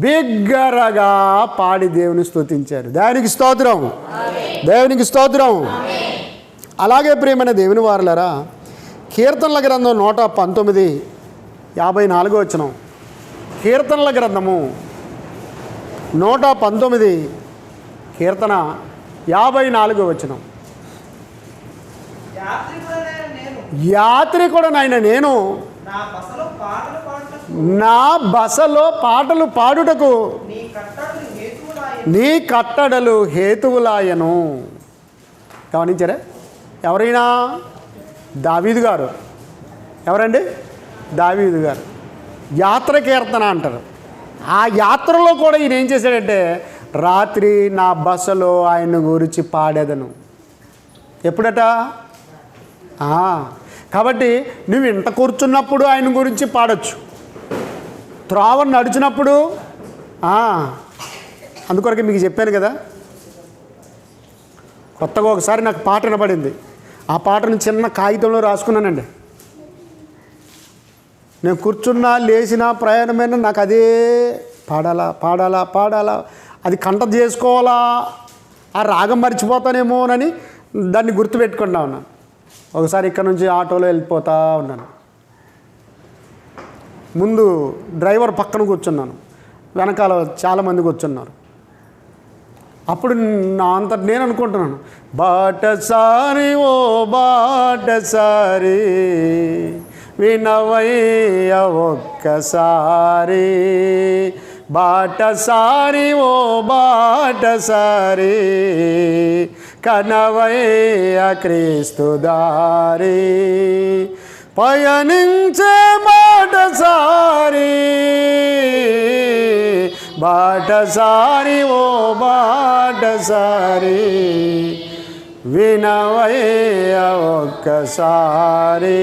బిగ్గరగా పాడి దేవుని స్తుతించారు. దేవునికి స్తోత్రం. అలాగే ప్రియమైన దేవుని వారలారా, కీర్తనల గ్రంథం 119 54 వచనం. కీర్తనల గ్రంథము 119 కీర్తన 54 వచనం. యాత్రికుడనైన నేను నా బసలో పాటలు పాడుటకు నీ కట్టడలు హేతువులాయను. గమనించారా? ఎవరైనా? దావీదు గారు. ఎవరండి? దావీదు గారు. యాత్ర కీర్తన అంటారు. ఆ యాత్రలో కూడా ఈయన ఏం చేశాడంటే, రాత్రి నా బసలో ఆయన గురించి పాడేదను. ఎప్పుడట? కాబట్టి నువ్వు ఇంట కూర్చున్నప్పుడు ఆయన గురించి పాడొచ్చు, త్రోవ నడిచినప్పుడు. అందుకొరకే మీకు చెప్పాను కదా, కొత్తగా ఒకసారి నాకు పాట వినపడింది. ఆ పాటను చిన్న కాగితంలో రాసుకున్నానండి. నేను కూర్చున్నా, లేచినా, ప్రయాణమైనా నాకు అదే పాడాలా పాడాలా పాడాలా, అది కంఠ చేసుకోవాలా, ఆ రాగం మర్చిపోతానేమోనని దాన్ని గుర్తుపెట్టుకుంటా ఉన్నాను. ఒకసారి ఇక్కడ నుంచి ఆటోలో వెళ్ళిపోతూ ఉన్నాను. ముందు డ్రైవర్ పక్కన కూర్చున్నాను, వెనకాల చాలామంది కూర్చున్నారు. అప్పుడు నా అంత నేను అనుకుంటున్నాను, బాటసారి ఓ బాటసారి వినవయ్య ఒక్కసారి, బాటసారి ఓ బాటసారి కనవయ్య క్రీస్తు దారి, పయనించే బాటసారి, బాటసారి ఓ బాటసారి వినవయ్య ఒక్కసారి,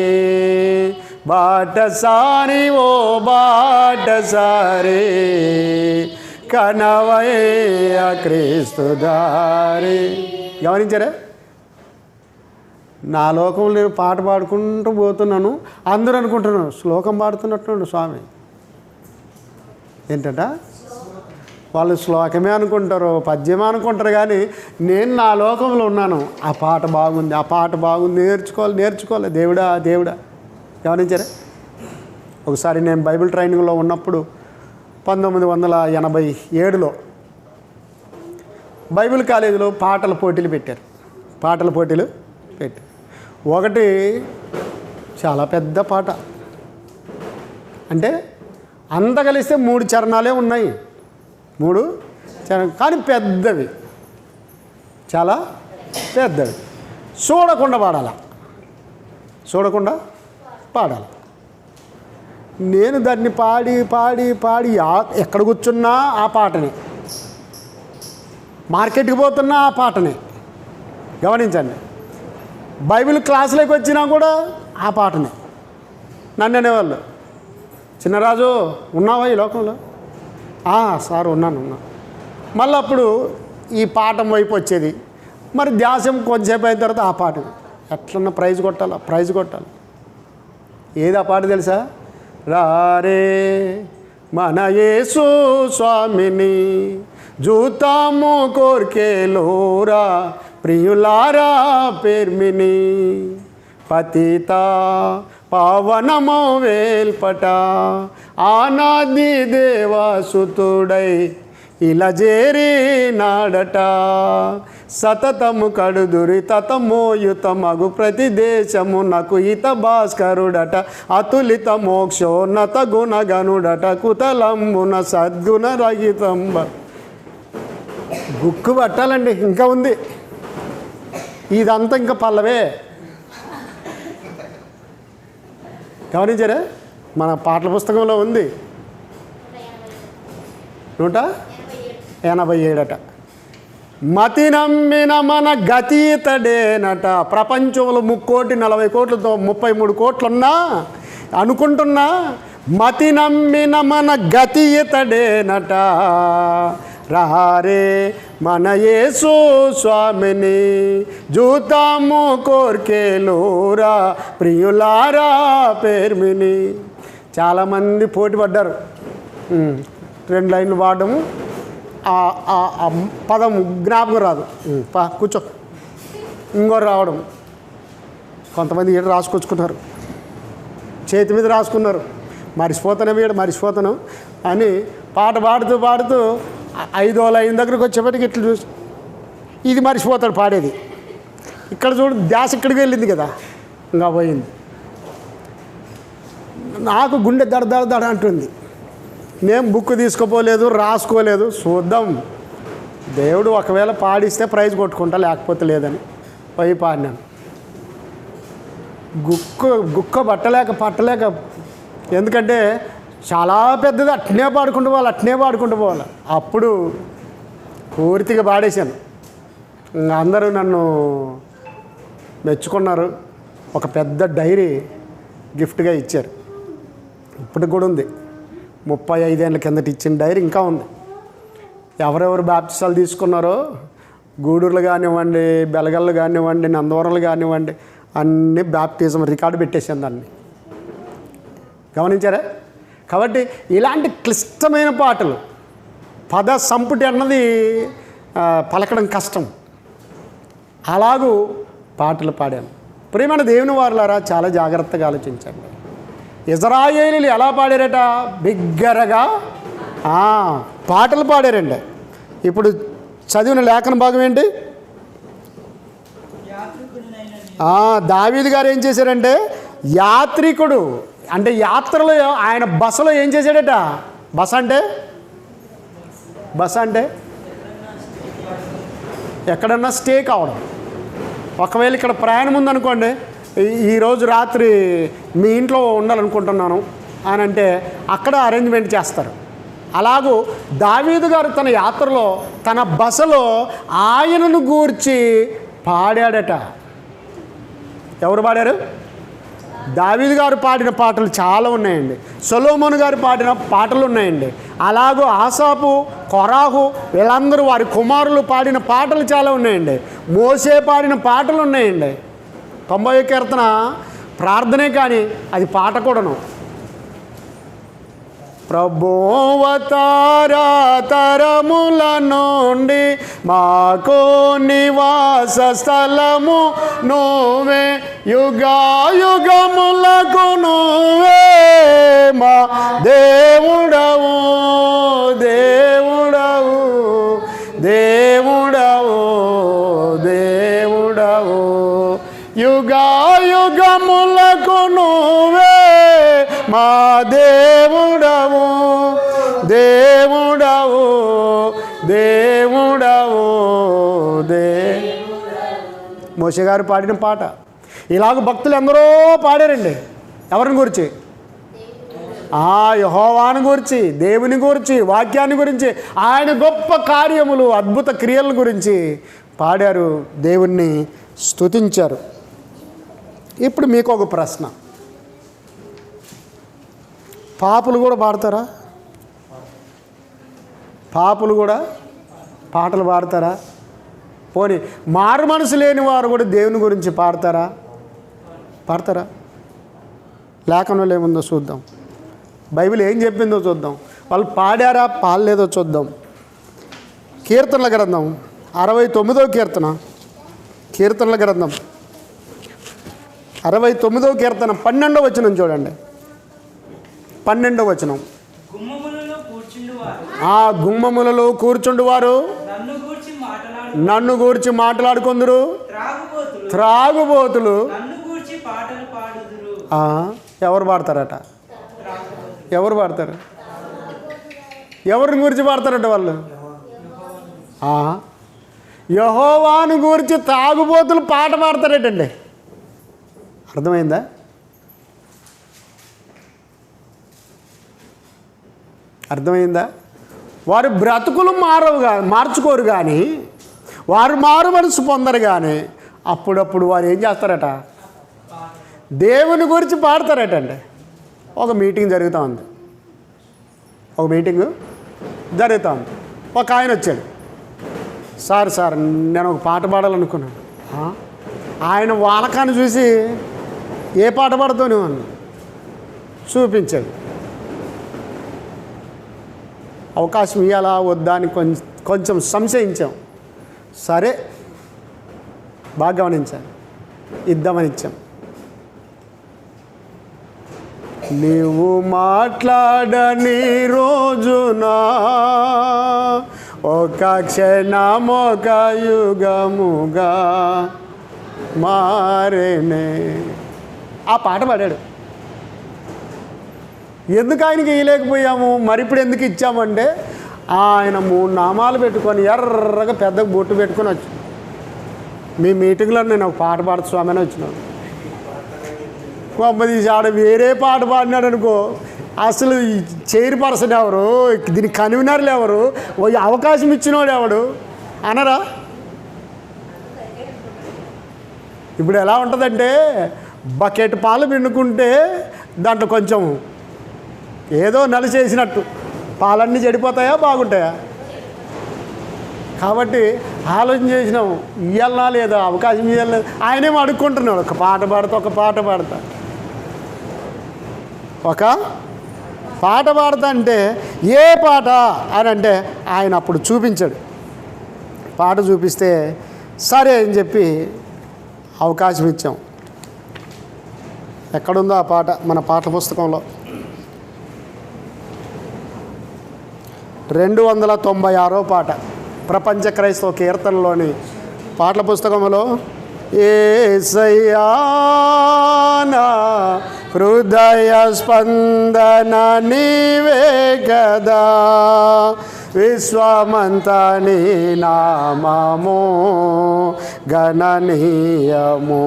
బాటసారి ఓ బాటసారి కనవయ్య క్రీస్తు దారి. గమనించారా? నా లోకంలో నేను పాట పాడుకుంటూ పోతున్నాను. అందరూ అనుకుంటున్నాను శ్లోకం పాడుతున్నట్టు స్వామి. ఏంటంట వాళ్ళు శ్లోకమే అనుకుంటారు, పద్యమే అనుకుంటారు, కానీ నేను నా లోకంలో ఉన్నాను. ఆ పాట బాగుంది, ఆ పాట బాగుంది, నేర్చుకోవాలి. దేవుడా దేవుడా. గమనించారా? ఒకసారి నేను బైబిల్ ట్రైనింగ్లో ఉన్నప్పుడు 1987లో బైబిల్ కాలేజీలో పాటల పోటీలు పెట్టారు. ఒకటి చాలా పెద్ద పాట, అంటే అంత కలిస్తే 3 చరణాలే ఉన్నాయి. 3 చరణాలు కానీ పెద్దవి, చాలా పెద్దవి. చూడకుండా పాడాలి. నేను దాన్ని పాడి ఎక్కడ కూర్చున్నా ఆ పాటనే, మార్కెట్కి పోతున్నా ఆ పాటనే. గమనించండి, బైబిల్ క్లాసులోకి వచ్చినా కూడా ఆ పాటనే. నన్ను అనేవాళ్ళు, చిన్నరాజు ఉన్నావా ఈ లోకంలో? సార్ ఉన్నాను. మళ్ళీ అప్పుడు ఈ పాఠం వైపు వచ్చేది. మరి ధ్యాసం కొంచెంసేపు అయిన తర్వాత ఆ పాట ఎట్లన్నా ప్రైజ్ కొట్టాలి. ఏది ఆ పాట తెలుసా? రారే మన యేసు స్వామిని జూతాము కోర్కేలోరా ప్రియులారా పేర్మిని, పతిత పావనమో వేల్పట ఆనాది దేవాసుతుడై ఇలా చేరినాడట, సతతము కడుదురి తతమోయుతమగు ప్రతి దేశమునకు హిత భాస్కరుడట, అతులిత మోక్షోన్నత గుణగనుడట, కుతలంబున సద్గుణ రహితంబ. గుక్కు పట్టాలండి, ఇంకా ఉంది. ఇదంతా ఇంకా పల్లవే. గమనించారా? మన పాటల పుస్తకంలో ఉంది 187 మతి నమ్మిన మన గతీతడేనట. ప్రపంచంలో 3,40,40,33 కోట్లున్నా అనుకుంటున్నా, మతి నమ్మిన మన గతీతడేనట. రారే మన యేసు స్వామిని జూతాము కోర్కేలోరా ప్రియులారా పేర్మిని. చాలామంది పోటీ పడ్డారు. 2 లైన్లు పాడము, ఆ పదం జ్ఞాపకం రాదు, కూర్చో, ఇంకోటి రావడం. కొంతమంది ఈడ రాసుకొచ్చుకున్నారు, చేతి మీద రాసుకున్నారు, మరిచిపోతాను అని పాట పాడుతూ 5వ లైన్ దగ్గరకు వచ్చేప్పటికి ఇట్లా చూసి ఇది మర్చిపోతాడు పాడేది. ఇక్కడ చూడు, ధ్యాస ఇక్కడికి వెళ్ళింది కదా, ఇంకా పోయింది. నాకు గుండె దడ అంటుంది. నేను బుక్ తీసుకోపోలేదు, రాసుకోలేదు. చూద్దాం, దేవుడు ఒకవేళ పాడిస్తే ప్రైజ్ కొట్టుకుంటా, లేకపోతే లేదని పోయి పాడినాను. గుక్క పట్టలేక ఎందుకంటే చాలా పెద్దది. అట్నే పాడుకుంటూ పోవాలి. అప్పుడు పూర్తిగా పాడేశాను. అందరూ నన్ను మెచ్చుకున్నారు. ఒక పెద్ద డైరీ గిఫ్ట్గా ఇచ్చారు. ఇప్పటికి కూడా ఉంది. 35 ఏళ్ళ కిందట ఇచ్చిన డైరీ ఇంకా ఉంది. ఎవరెవరు బాప్టిసాలు తీసుకున్నారో గూడూరులు కానివ్వండి, బెలగళ్ళు కానివ్వండి, నందవరంలు కానివ్వండి, అన్నీ బ్యాప్టిజం రికార్డు పెట్టేసాను దాన్ని. గమనించారా? కాబట్టి ఇలాంటి క్లిష్టమైన పాటలు, పద సంపుటి అన్నది పలకడం కష్టం, అలాగూ పాటలు పాడాను. ప్రియమైన దేవుని వారులారా, చాలా జాగ్రత్తగా ఆలోచించండి. ఇజ్రాయేలీలు ఎలా పాడారట? బిగ్గరగా పాటలు పాడారండి. ఇప్పుడు చదివిన లేఖన భాగం ఏంటి? దావీదు గారు ఏం చేశారంటే, యాత్రికుడు అంటే యాత్రలో ఆయన బసలో ఏం చేశాడట? బస అంటే ఎక్కడన్నా స్టే కావడం. ఒకవేళ ఇక్కడ ప్రయాణం ఉందనుకోండి, ఈరోజు రాత్రి మీ ఇంట్లో ఉండాలనుకుంటున్నాను అని అంటే అక్కడ అరేంజ్మెంట్ చేస్తారు. అలాగూ దావీదు గారు తన యాత్రలో తన బసలో ఆయనను గూర్చి పాడాడట. ఎవరు పాడారు? దావీదు గారు పాడిన పాటలు చాలా ఉన్నాయండి. సొలొమోను గారు పాడిన పాటలు ఉన్నాయండి. అలాగూ ఆసాపు, కొరాహు వీళ్ళందరూ వారి కుమారులు పాడిన పాటలు చాలా ఉన్నాయండి. మోసే పాడిన పాటలు ఉన్నాయండి. 90వ కీర్తన ప్రార్థనే కానీ అది పాట కూడాను. ప్రభువతారా తరముల నుండి మాకు నివాస స్థలము నువ్వే, యుగాయుగములకు నువ్వే మా దేవుడవు, దేవుడవు, దేవుడవు, దేవుడవు, యుగాయుగములకు నువ్వే మా దేవుడవు, దేవుడవు, దేవుడవు, మోషే గారు పాడిన పాట. ఇలాగ భక్తులు ఎందరో పాడారండి. ఎవరిని గురించి? యెహోవాను గురించి, దేవుని గురించి, వాక్యాన్ని గురించి, ఆయన గొప్ప కార్యములు, అద్భుత క్రియల గురించి పాడారు, దేవుణ్ణి స్తుతించారు. ఇప్పుడు మీకు ఒక ప్రశ్న, పాపులు కూడా పాడతారా? పాపులు కూడా పాటలు పాడతారా? పోనీ మారు మనసు లేని వారు కూడా దేవుని గురించి పాడతారా? లేఖనంలో ఏముందో చూద్దాం. బైబిల్ ఏం చెప్పిందో చూద్దాం. వాళ్ళు పాడారా పాడలేదో చూద్దాం. కీర్తనల గ్రంథం 69వ కీర్తన, కీర్తనల గ్రంథం 69వ కీర్తన 12వ వచనం చూడండి. 12వ వచనం. గుమ్మములలో కూర్చుండువారు నన్ను గూర్చి మాట్లాడుకుందరు, త్రాగుబోతులు ఎవరు పాడతారట? ఎవరు పాడతారు? ఎవరిని గురించి పాడతారట వాళ్ళు? యెహోవాను గురించి తాగుబోతులు పాట పాడతారటండి. అర్థమైందా? అర్థమైందా? వారు బ్రతుకులు మార్చుకోరు కానీ, వారు మారు మనసు పొందరు కానీ, అప్పుడప్పుడు వారు ఏం చేస్తారట? దేవుని గురించి పాడతారటండి. ఒక మీటింగ్ జరుగుతూ ఉంది. ఒక ఆయన వచ్చాడు. సార్ నేను ఒక పాట పాడాలనుకున్నాను. ఆయన వాలకాన్ని చూసి ఏ పాట పాడుతావు నువ్వు అని చూపించాడు. అవకాశం ఇవ్వాలా వద్దా అని కొంచెం సంశయించాం. సరే బాగా గమనించాను, ఇద్దామని ఇచ్చాం. నీవు మాట్లాడని రోజున ఒక క్షణమొక యుగముగా మారేనే. ఆ పాట పాడాడు. ఎందుకు ఆయనకి ఇవ్వలేకపోయాము? మరి ఇప్పుడు ఎందుకు ఇచ్చామంటే, ఆయన 3 నామాలు పెట్టుకొని ఎర్రగా పెద్ద బొట్టు పెట్టుకొని వచ్చి మీ మీటింగ్లో నేను ఒక పాట పాడుతూ స్వామి అని వచ్చినాను. తీసి ఆడ వేరే పాట పాడినాడు అనుకో, అసలు చైర్పర్సన్ ఎవరు, దీనికి కన్వీనర్లు ఎవరు, అవకాశం ఇచ్చినోడు ఎవడు అనరా? ఇప్పుడు ఎలా ఉంటుందంటే, బకెట్ పాలు పిండుకుంటే దాంట్లో కొంచెం ఏదో నలిచేసినట్టు పాలన్నీ చెడిపోతాయా బాగుంటాయా? కాబట్టి ఆలోచన చేసినాం, ఇవ్వాలనా లేదా, అవకాశం ఇవ్వాలి. ఆయనేమో అడుక్కుంటున్నాడు, ఒక పాట పాడతా ఒక పాట పాడతా అంటే ఏ పాట అని అంటే ఆయన అప్పుడు చూపించాడు. పాట చూపిస్తే సరే అని చెప్పి అవకాశం ఇచ్చాం. ఎక్కడుందో ఆ పాట మన పాటల పుస్తకంలో 296వ పాట, ప్రపంచ క్రైస్తవ కీర్తనలోని పాటల పుస్తకంలో, యేసయ్యా నా హృదయ స్పందన నీవే కదా, విశ్వమంతా నీ నామము గణనీయము,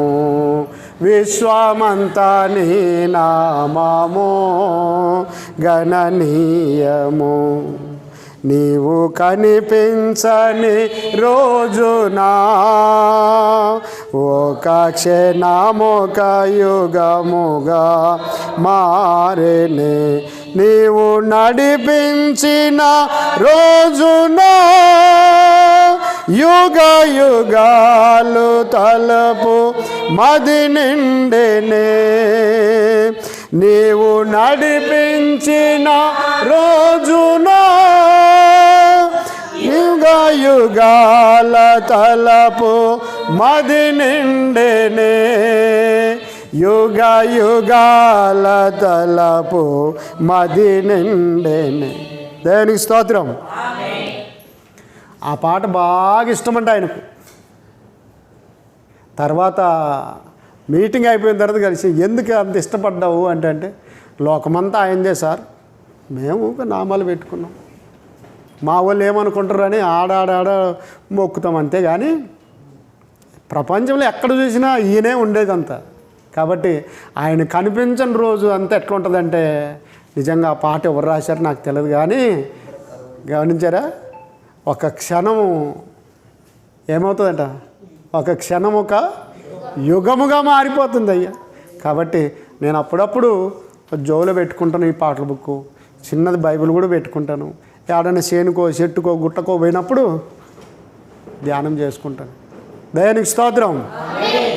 విశ్వమంతా నీ నామము గణనీయము, నీవు కనిపించని రోజునా ఒక క్షణమొక యుగముగా మారేనే, నీవు నడిపించిన రోజునా యుగ యుగాలు తలపు మది నిండెనే, నీవు నడిపించిన రోజునా యుగ యుగాల తలపు మది నిండెనే, యుగ యుగాల తలపు మది నిండెనే. దేవునికి స్తోత్రం. ఆ పాట బాగా ఇష్టమంట ఆయనకు. తర్వాత మీటింగ్ అయిపోయిన తర్వాత కలిసి, ఎందుకు అంత ఇష్టపడ్డావు అంటే లోకమంతా ఆయనదే సార్, మేము నామాలు పెట్టుకున్నాం, మా వాళ్ళు ఏమనుకుంటారు అని ఆడాడ మొక్కుతాం అంతే, కానీ ప్రపంచంలో ఎక్కడ చూసినా ఈయనే ఉండేదంతా. కాబట్టి ఆయన కనిపించని రోజు అంతా ఎట్లా ఉంటుందంటే, నిజంగా ఆ పాట ఎవరు రాశారు నాకు తెలియదు, కానీ గమనించారా, ఒక క్షణము ఏమవుతుందంట, ఒక క్షణం ఒక యుగముగా మారిపోతుంది అయ్యా. కాబట్టి నేను అప్పుడప్పుడు జోలో పెట్టుకుంటాను ఈ పాటల బుక్, చిన్నది బైబిల్ కూడా పెట్టుకుంటాను. ఏడైనా చేనుకో చెట్టుకో గుట్టకో పోయినప్పుడు ధ్యానం చేసుకుంటాను. దేవునికి స్తోత్రం.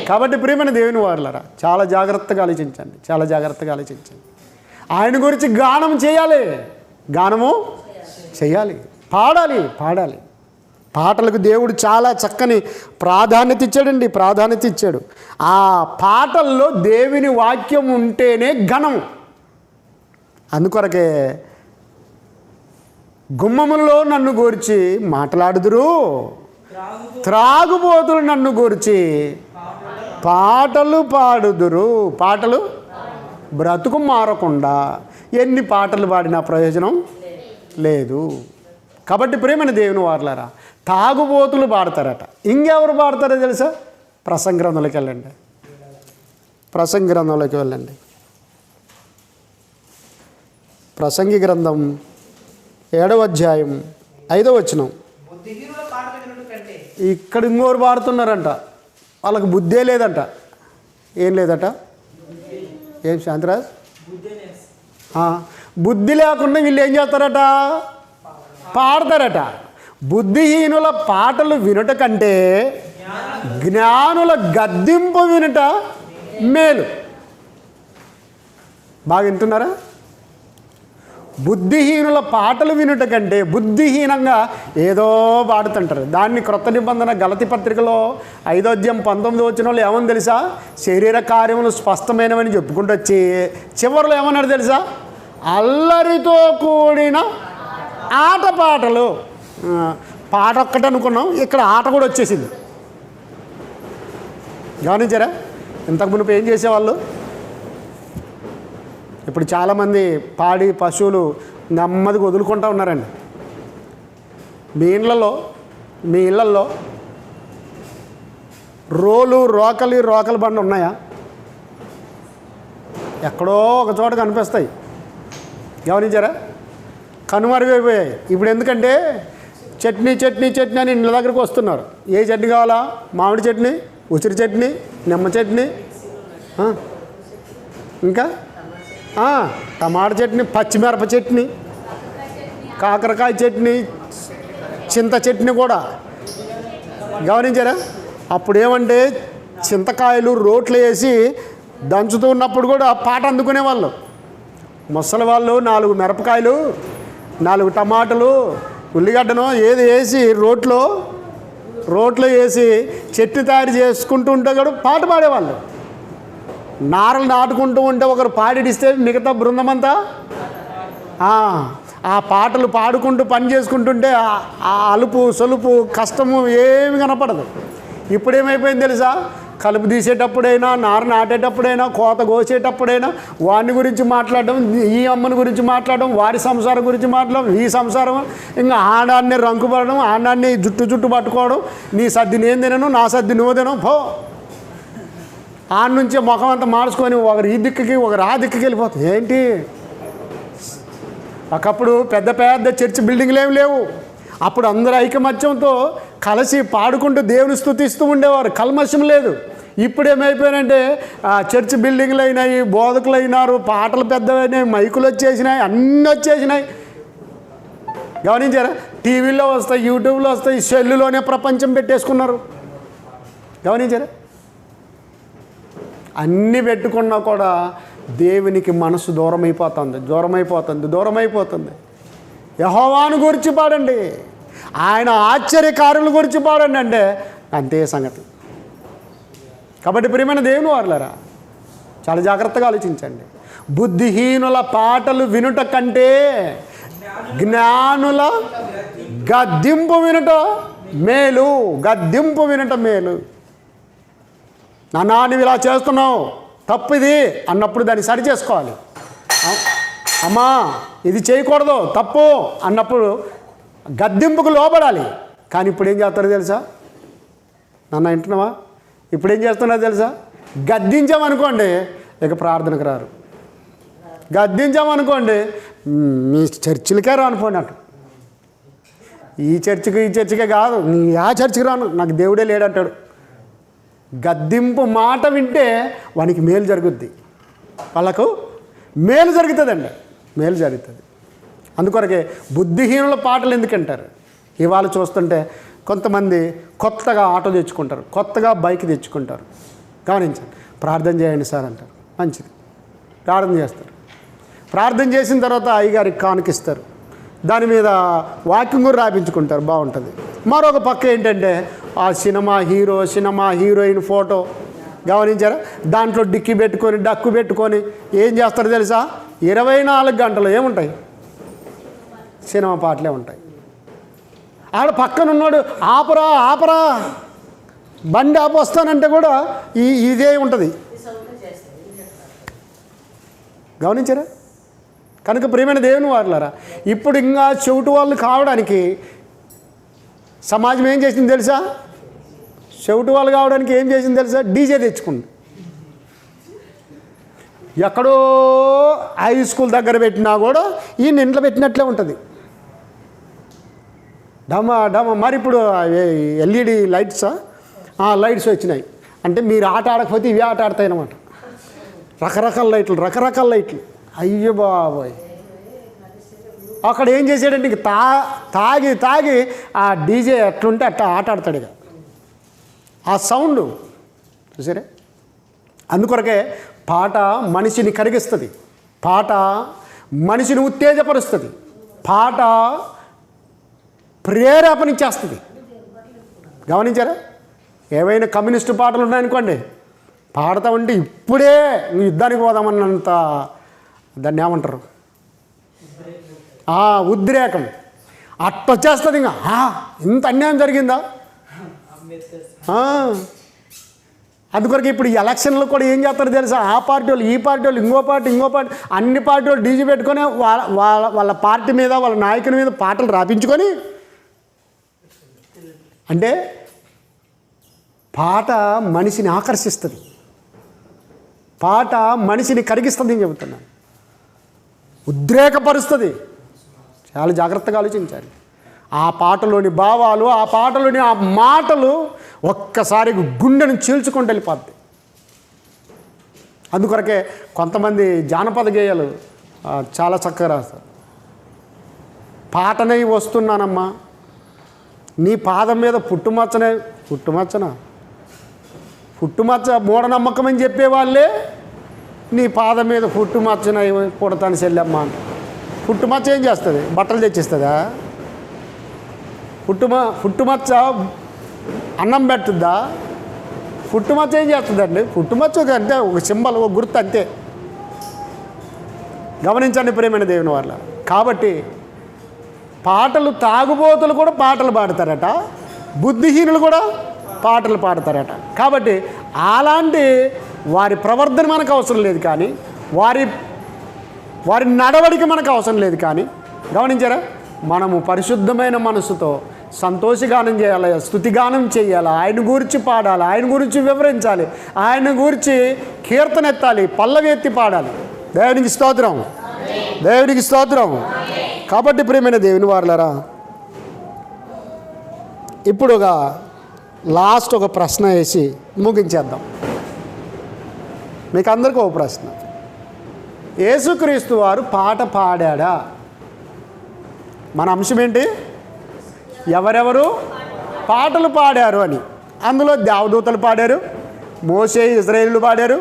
కాబట్టి ప్రియమైన దేవుని వారలారా, చాలా జాగ్రత్తగా ఆలోచించండి, చాలా జాగ్రత్తగా ఆలోచించండి. ఆయన గురించి గానం చేయాలి, గానము చేయాలి, పాడాలి. పాటలకు దేవుడు చాలా చక్కని ప్రాధాన్యత ఇచ్చాడండి, ప్రాధాన్యత ఇచ్చాడు. ఆ పాటల్లో దేవుని వాక్యం ఉంటేనే ఘనం. అందుకొరకే గుమ్మములలో నన్ను గూర్చి మాట్లాడుదురు, త్రాగుబోతులు నన్ను గూర్చి పాటలు పాడుదురు. పాటలు బ్రతుకు మారకుండా ఎన్ని పాటలు పాడినా ప్రయోజనం లేదు. కాబట్టి ప్రియమైన దేవుని వారలారా, తాగుబోతులు పాడతారట. ఇంకెవరు పాడతారో తెలుసా? ప్రసంగి గ్రంథంలోకి వెళ్ళండి, ప్రసంగి గ్రంథంలోకి వెళ్ళండి. ప్రసంగి గ్రంథం 7వ అధ్యాయం 5వ వచనం. ఇక్కడ ఇంకోరు పాడుతున్నారంట, వాళ్ళకి బుద్ధే లేదంట. ఏం లేదట? ఏం శాంతిరాజ్? బుద్ధి లేకుండా వీళ్ళు ఏం చేస్తారట? పాడతారట. బుద్ధిహీనుల పాటలు వినుట కంటే జ్ఞానుల గద్దింపు వినుట మేలు. బాగా వింటున్నారా? బుద్ధిహీనుల పాటలు వినుట కంటే, బుద్ధిహీనంగా ఏదో పాడుతుంటారు. దాన్ని క్రొత్త నిబంధన గలతీ పత్రికలో 5వ అధ్యాయం 19వ వచనంలో ఏమని తెలుసా? శరీర కార్యములు స్పష్టమైనవని చెప్పుకుంటూ వచ్చి చివరిలో ఏమన్నాడు తెలుసా? అల్లరితో కూడిన ఆటపాటలు. పాట ఒక్కటే అనుకున్నాం, ఇక్కడ ఆట కూడా వచ్చేసింది. గమనించారా? ఇంతకు మునుపు ఏం చేసేవాళ్ళు? ఇప్పుడు చాలామంది పాడి పశువులు నెమ్మదిగా వదులుకుంటూ ఉన్నారండి. మీ ఇళ్ళల్లో రోకలి బండ్లు ఉన్నాయా? ఎక్కడో ఒక చోట కనిపిస్తాయి. గమనించారా? కనుమరుగైపోయాయి. ఇప్పుడు ఎందుకంటే చట్నీ అని ఇళ్ళ దగ్గరకు వస్తున్నారు. ఏ చట్నీ కావాలా? మామిడి చట్నీ, ఉసిరి చట్నీ, నిమ్మ చట్నీ, ఇంకా టమాటా చట్నీ, పచ్చిమిరప చట్నీ, కాకరకాయ చట్నీ, చింత చట్నీ కూడా గమనించారా? అప్పుడు ఏమంటే చింతకాయలు రోట్లు వేసి దంచుతూ ఉన్నప్పుడు కూడా పాట అందుకునేవాళ్ళు. ముసలి వాళ్ళు 4 మిరపకాయలు 4 టమాటాలు ఉల్లిగడ్డను ఏది వేసి రోట్లో వేసి చెట్టు తయారు చేసుకుంటూ ఉంటే కూడా పాట పాడేవాళ్ళు. నారలు నాటుకుంటూ ఉంటే ఒకరు పాడిడిస్తే మిగతా బృందమంతా ఆ పాటలు పాడుకుంటూ పని చేసుకుంటుంటే ఆ అలుపు సొలుపు కష్టము ఏమి కనపడదు. ఇప్పుడు ఏమైపోయింది తెలుసా? కలుపు తీసేటప్పుడైనా, నార నాటేటప్పుడైనా, కోత కోసేటప్పుడైనా వాడిని గురించి మాట్లాడడం, ఈ అమ్మని గురించి మాట్లాడడం, వాడి సంసారం గురించి మాట్లాడడం, ఈ సంసారం, ఇంకా ఆడాన్ని రంకుపడడం, ఆడాన్ని జుట్టు పట్టుకోవడం, నీ సర్ది నేను తినను, నా సర్ది నువ్వు తినవు పో. ఆడ నుంచే ముఖం అంతా మార్చుకొని ఒకరు ఈ దిక్కుకి ఒకరు ఆ దిక్కుకి వెళ్ళిపోతుంది. ఏంటి? ఒకప్పుడు పెద్ద పెద్ద చర్చి బిల్డింగ్లు ఏమి లేవు. అప్పుడు అందరూ ఐకమత్యంతో కలిసి పాడుకుంటూ దేవుని స్తుతిస్తూ ఉండేవారు. కల్మషం లేదు. ఇప్పుడు ఏమైపోయినంటే చర్చి బిల్డింగ్లు అయినాయి, బోధకులు అయినారు, పాటలు పెద్దవైనాయి, మైకులు వచ్చేసినాయి, అన్నీ వచ్చేసినాయి. గమనించారా? టీవీలో వస్తాయి, యూట్యూబ్లో వస్తాయి, సెల్లులోనే ప్రపంచం పెట్టేసుకున్నారు. గమనించారా? అన్నీ పెట్టుకున్నా కూడా దేవునికి మనసు దూరమైపోతుంది. యెహోవాను గురించి పాడండి, ఆయన ఆశ్చర్యకారుల గురించి పాడండి అంటే అంతే సంగతి. కాబట్టి ప్రియమైన దేవుని వారలారా, చాలా జాగ్రత్తగా ఆలోచించండి. బుద్ధిహీనుల పాటలు వినుట కంటే జ్ఞానుల గద్దింపు వినుట మేలు. నాన్న నువ్వు ఇలా చేస్తున్నావు, తప్పు ఇది అన్నప్పుడు దాన్ని సరి చేసుకోవాలి. అమ్మా ఇది చేయకూడదు, తప్పు అన్నప్పుడు గద్దింపుకు లోబడాలి. కానీ ఇప్పుడు ఏం చేస్తారో తెలుసా? నాన్న వింటున్నావా? ఇప్పుడు ఏం చేస్తున్నారో తెలుసా? గద్దించామనుకోండి ఇక ప్రార్థనకు రారు. గద్దించామనుకోండి మీ చర్చిలకే రానుకోండి. ఈ చర్చికే కాదు, ఆ చర్చికి రాను, నాకు దేవుడే లేడంటాడు. గద్దింపు మాట వింటే వానికి మేలు జరుగుద్ది, వాళ్ళకు మేలు జరుగుతుందండి, మేలు జరుగుతుంది. అందుకొరకే బుద్ధిహీనుల పాటలు ఎందుకంటారు? ఇవాళ చూస్తుంటే కొంతమంది కొత్తగా ఆటో తెచ్చుకుంటారు, కొత్తగా బైక్ తెచ్చుకుంటారు. గమనించండి. ప్రార్థన చేయండి సార్ అంటారు, మంచిది, ప్రార్థన చేస్తారు. ప్రార్థన చేసిన తర్వాత అయ్యగారికి కానుకిస్తారు, దాని మీద వాకింగ్ కూడా రాయించుకుంటారు, బాగుంటుంది. మరొక పక్క ఏంటంటే ఆ సినిమా హీరోయిన్ ఫోటో. గమనించారా? దాంట్లో డక్కు పెట్టుకొని ఏం చేస్తారో తెలుసా? 24 గంటలు ఏముంటాయి? సినిమా పాటలే ఉంటాయి. ఆడ పక్కన ఉన్నాడు ఆపరా బండి ఆపొస్తానంటే కూడా ఇదే ఉంటుంది. గమనించారా? కనుక ప్రియమైన దేవుని వారలారా, ఇప్పుడు ఇంకా చెవిటి వాళ్ళు కావడానికి సమాజం ఏం చేసింది తెలుసా? చెవిటి వాళ్ళు కావడానికి ఏం చేసింది తెలుసా? డీజే తెచ్చుకుంది. ఎక్కడో హై స్కూల్ దగ్గర పెట్టినా కూడా ఈయన ఇంట్లో పెట్టినట్లే ఉంటుంది. డమ మరి ఇప్పుడు ఎల్ఈడి లైట్స్ వచ్చినాయి అంటే మీరు ఆట ఆడకపోతే ఇవి ఆట ఆడతాయి అన్నమాట. రకరకాల లైట్లు. అయ్యో బాబోయ్! అక్కడ ఏం చేసాడంటే ఇంక తాగి ఆ డీజే ఎట్లుంటే అట్లా ఆట ఆడతాడు. ఇక ఆ సౌండ్ చూసారే? అందుకొరకే పాట మనిషిని కరిగిస్తుంది, పాట మనిషిని ఉత్తేజపరుస్తుంది, పాట ప్రేరేపణించేస్తుంది. గమనించారా? ఏవైనా కమ్యూనిస్టు పాటలు ఉన్నాయనుకోండి, పాడతా ఉంటే ఇప్పుడే యుద్ధానికి పోదామన్నంత దాన్ని ఏమంటారు? ఉద్రేకం అట్టొచ్చేస్తుంది. ఇంకా ఇంత అన్యాయం జరిగిందా? అందుకొరకు ఇప్పుడు ఎలక్షన్లో కూడా ఏం చేస్తారో తెలుసా? ఆ పార్టీ వాళ్ళు, ఈ పార్టీ వాళ్ళు, ఇంకో పార్టీ అన్ని పార్టీ వాళ్ళు డీజీ పెట్టుకొని వాళ్ళ పార్టీ మీద, వాళ్ళ నాయకుని మీద పాటలు రాపించుకొని, అంటే పాట మనిషిని ఆకర్షిస్తుంది, పాట మనిషిని కరిగిస్తుంది అని చెబుతున్నాను, ఉద్రేకపరుస్తుంది. చాలా జాగ్రత్తగా ఆలోచించాలి. ఆ పాటలోని భావాలు, ఆ పాటలోని ఆ మాటలు ఒక్కసారి గుండెను చీల్చుకుంటూ వెళ్ళిపోద్ది. అందుకొరకే కొంతమంది జానపద గేయాలు చాలా చక్కగా రాస్తారు. పాటనై వస్తున్నానమ్మా, నీ పాదం మీద పుట్టుమచ్చ మూఢనమ్మకం అని చెప్పేవాళ్ళే నీ పాదం మీద పుట్టుమచ్చన పుడతాను చెల్లెమ్మ అంట. పుట్టుమచ్చ ఏం చేస్తుంది? బట్టలు తెచ్చిస్తుందా? పుట్టుమచ్చ అన్నం పెట్టుద్దా? పుట్టుమచ్చ ఏం చేస్తుందండి? పుట్టుమచ్చ అంటే ఒక సింబల్, ఒక గుర్తు అంతే. గమనించండి ప్రియమైన దేవుని వాళ్ళ. కాబట్టి పాటలు, తాగుబోతులు కూడా పాటలు పాడతారట, బుద్ధిహీనులు కూడా పాటలు పాడతారట. కాబట్టి అలాంటి వారి ప్రవర్తన మనకు అవసరం లేదు, కానీ వారి నడవడిక మనకు అవసరం లేదు. కానీ గమనించారా, మనము పరిశుద్ధమైన మనసుతో సంతోషగానం చేయాలి, స్తుతిగానం చేయాలి, ఆయన గురించి పాడాలి, ఆయన గురించి వివరించాలి, ఆయన గురించి కీర్తన ఎత్తాలి, పల్లవి ఎత్తి పాడాలి. దేవునికి స్తోత్రం, దేవునికి స్తోత్రం. కాబట్టి ప్రియమైన దేవుని వారలారా, ఇప్పుడుగా లాస్ట్ ఒక ప్రశ్న వేసి ముగించేద్దాం. మీకు అందరికీ ఒక ప్రశ్న. యేసుక్రీస్తు వారు పాట పాడాడా? మన అంశం ఏంటి? ఎవరెవరు పాటలు పాడారు అని. అందులో దేవదూతలు పాడారు, మోషే ఇశ్రాయేలు పాడారు,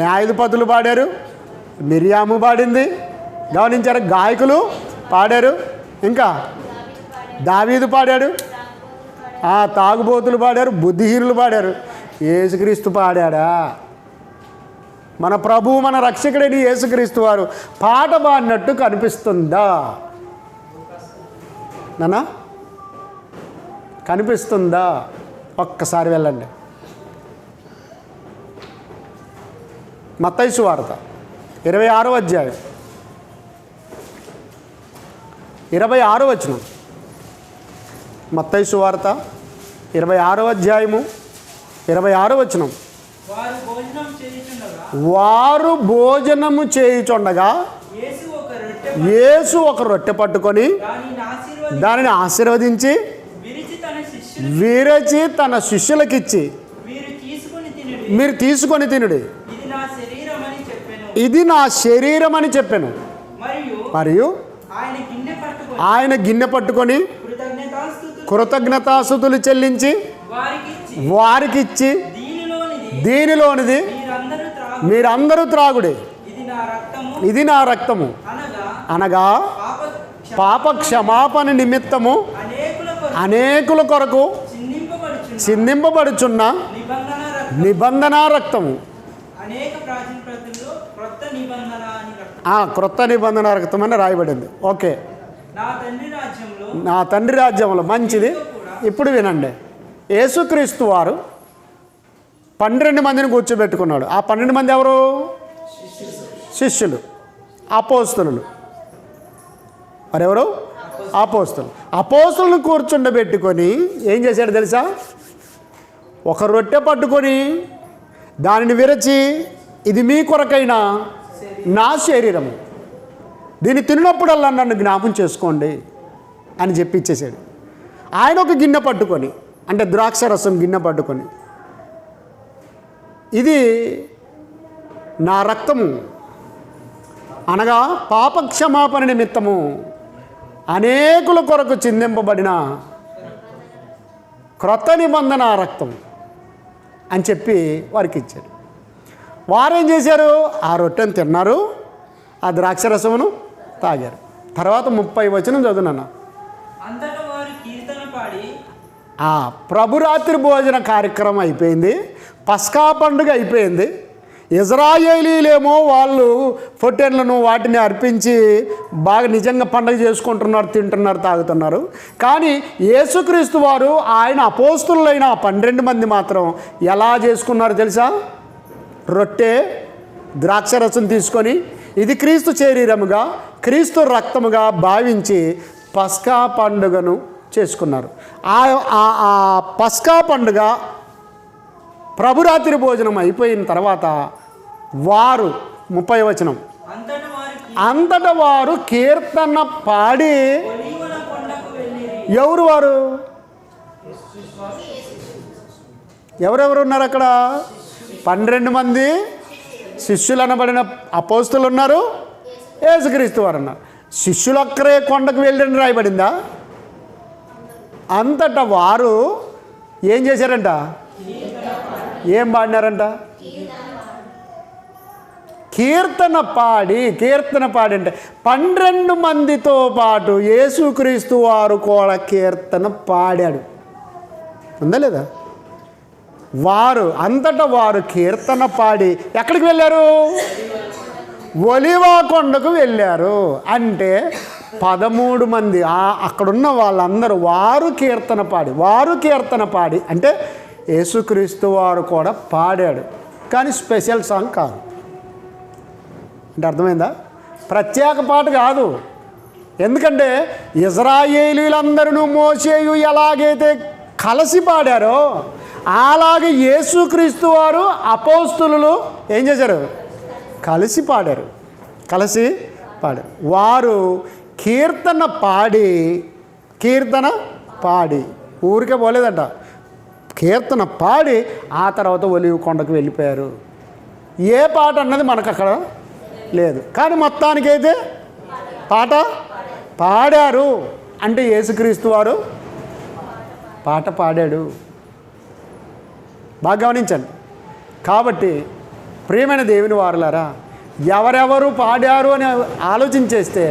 న్యాయాధిపతులు పాడారు, మిరియాము పాడింది. గమనించారు, గాయకులు పాడారు, ఇంకా దావీదు పాడాడు, తాగుబోతులు పాడారు, బుద్ధిహీనులు పాడారు. యేసుక్రీస్తు పాడాడా? మన ప్రభువు, మన రక్షకుడైన యేసుక్రీస్తు వారు పాట పాడినట్టు కనిపిస్తుందా? నానా కనిపిస్తుందా? ఒక్కసారి వెళ్ళండి. మత్తయి సువార్త 26వ అధ్యాయం 26వ వచనం. మత్తయి సువార్త 26వ అధ్యాయము 26వ వచనం. వారు భోజనము చేయుచుండగా యేసు ఒక రొట్టె పట్టుకొని దానిని ఆశీర్వదించి విరచి తన శిష్యులకిచ్చి, మీరు తీసుకొని తినుడి, ఇది నా శరీరం అని చెప్పాను. మరియు ఆయన గిన్నె పట్టుకొని కృతజ్ఞతాస్తుతులు చెల్లించి వారికిచ్చి, దీనిలోనిది మీరందరూ త్రాగుడి, ఇది నా రక్తము, అనగా పాప క్షమాపణ నిమిత్తము అనేకుల కొరకు చిందింపబడుచున్న నిబంధన రక్తము. క్రొత్త నిబంధన రక్తం అని రాయబడింది. ఓకే, నా తండ్రి రాజ్యంలో మంచిది. ఇప్పుడు వినండి, యేసుక్రీస్తు వారు 12 మందిని కూర్చోబెట్టుకున్నాడు. ఆ 12 మంది ఎవరు? శిష్యులు, అపోస్తలులు. మరెవరు? అపోస్తలు. అపోస్తలను కూర్చుండబెట్టుకొని ఏం చేశాడు తెలుసా? ఒక రొట్టె పట్టుకొని దానిని విరచి, ఇది మీ కొరకైన నా శరీరము, దీన్ని తిన్నప్పుడల్లా నన్ను జ్ఞాపం చేసుకోండి అని చెప్పి ఇచ్చేసాడు. ఆయన ఒక గిన్నె పట్టుకొని, అంటే ద్రాక్ష రసం గిన్నె పట్టుకొని, ఇది నా రక్తము, అనగా పాపక్షమాపణ నిమిత్తము అనేకుల కొరకు చిందింపబడిన క్రొత్త నిబంధన రక్తం అని చెప్పి వారికి ఇచ్చాడు. వారేం చేశారు? ఆ రొట్టెను తిన్నారు, ఆ ద్రాక్షరసమును తాగారు. తర్వాత 30 వచనం చదువునన్నా. ప్రభురాత్రి భోజన కార్యక్రమం అయిపోయింది, పస్కా పండుగ అయిపోయింది. ఇజ్రాయేలీలేమో వాళ్ళు పొట్టేళ్లను వాటిని అర్పించి బాగా నిజంగా పండుగ చేసుకుంటున్నారు, తింటున్నారు, తాగుతున్నారు. కానీ యేసుక్రీస్తు వారు ఆయన అపోస్తులైన 12 మంది మాత్రం ఎలా చేసుకున్నారు తెలుసా? రొట్టె ద్రాక్షరసం తీసుకొని, ఇది క్రీస్తు శరీరముగా క్రీస్తు రక్తముగా భావించి పస్కా పండుగను చేసుకున్నారు. ఆ పస్కా పండుగ ప్రభురాత్రి భోజనం అయిపోయిన తర్వాత వారు 30వ వచనం, అంతటా వారు కీర్తన పాడి, ఎవరు వారు? ఎవరెవరు ఉన్నారు అక్కడ? 12 మంది శిష్యులు అనబడిన అపోస్తులు ఉన్నారు, యేసుక్రీస్తు వారు ఉన్నారు. శిష్యులు ఒక్కరే కొండకు వెళ్ళని రాయబడిందా? అంతటా వారు ఏం చేశారంట? ఏం పాడినారంట? కీర్తన పాడి అంటే 12 మందితో పాటు యేసుక్రీస్తు వారు కూడా కీర్తన పాడాడు. ఉందా లేదా? వారు అంతటా వారు కీర్తన పాడి ఎక్కడికి వెళ్ళారు? ఒలీవ కొండకు వెళ్ళారు. అంటే 13 మంది అక్కడున్న వాళ్ళందరూ వారు కీర్తన పాడి అంటే యేసుక్రీస్తు వారు కూడా పాడాడు. కానీ స్పెషల్ సాంగ్ కాదు. అంటే అర్థమైందా? ప్రత్యేక పాట కాదు. ఎందుకంటే ఇజ్రాయేలీలందరూ మోషేయు ఎలాగైతే కలిసి పాడారో అలాగే యేసుక్రీస్తు వారు అపోస్తులు ఏం చేశారు? కలిసి పాడారు. వారు కీర్తన పాడి ఊరికే పోలేదంట. కీర్తన పాడి ఆ తర్వాత ఒలీవ కొండకు వెళ్ళిపోయారు. ఏ పాట అన్నది మనకు అక్కడ లేదు. కానీ మొత్తానికైతే పాట పాడారు. అంటే యేసుక్రీస్తు వారు పాట పాడాడు. బాగా గమనించండి. కాబట్టి ప్రియమైన దేవుని వారలారా, ఎవరెవరు పాడారు అని ఆలోచించేస్తే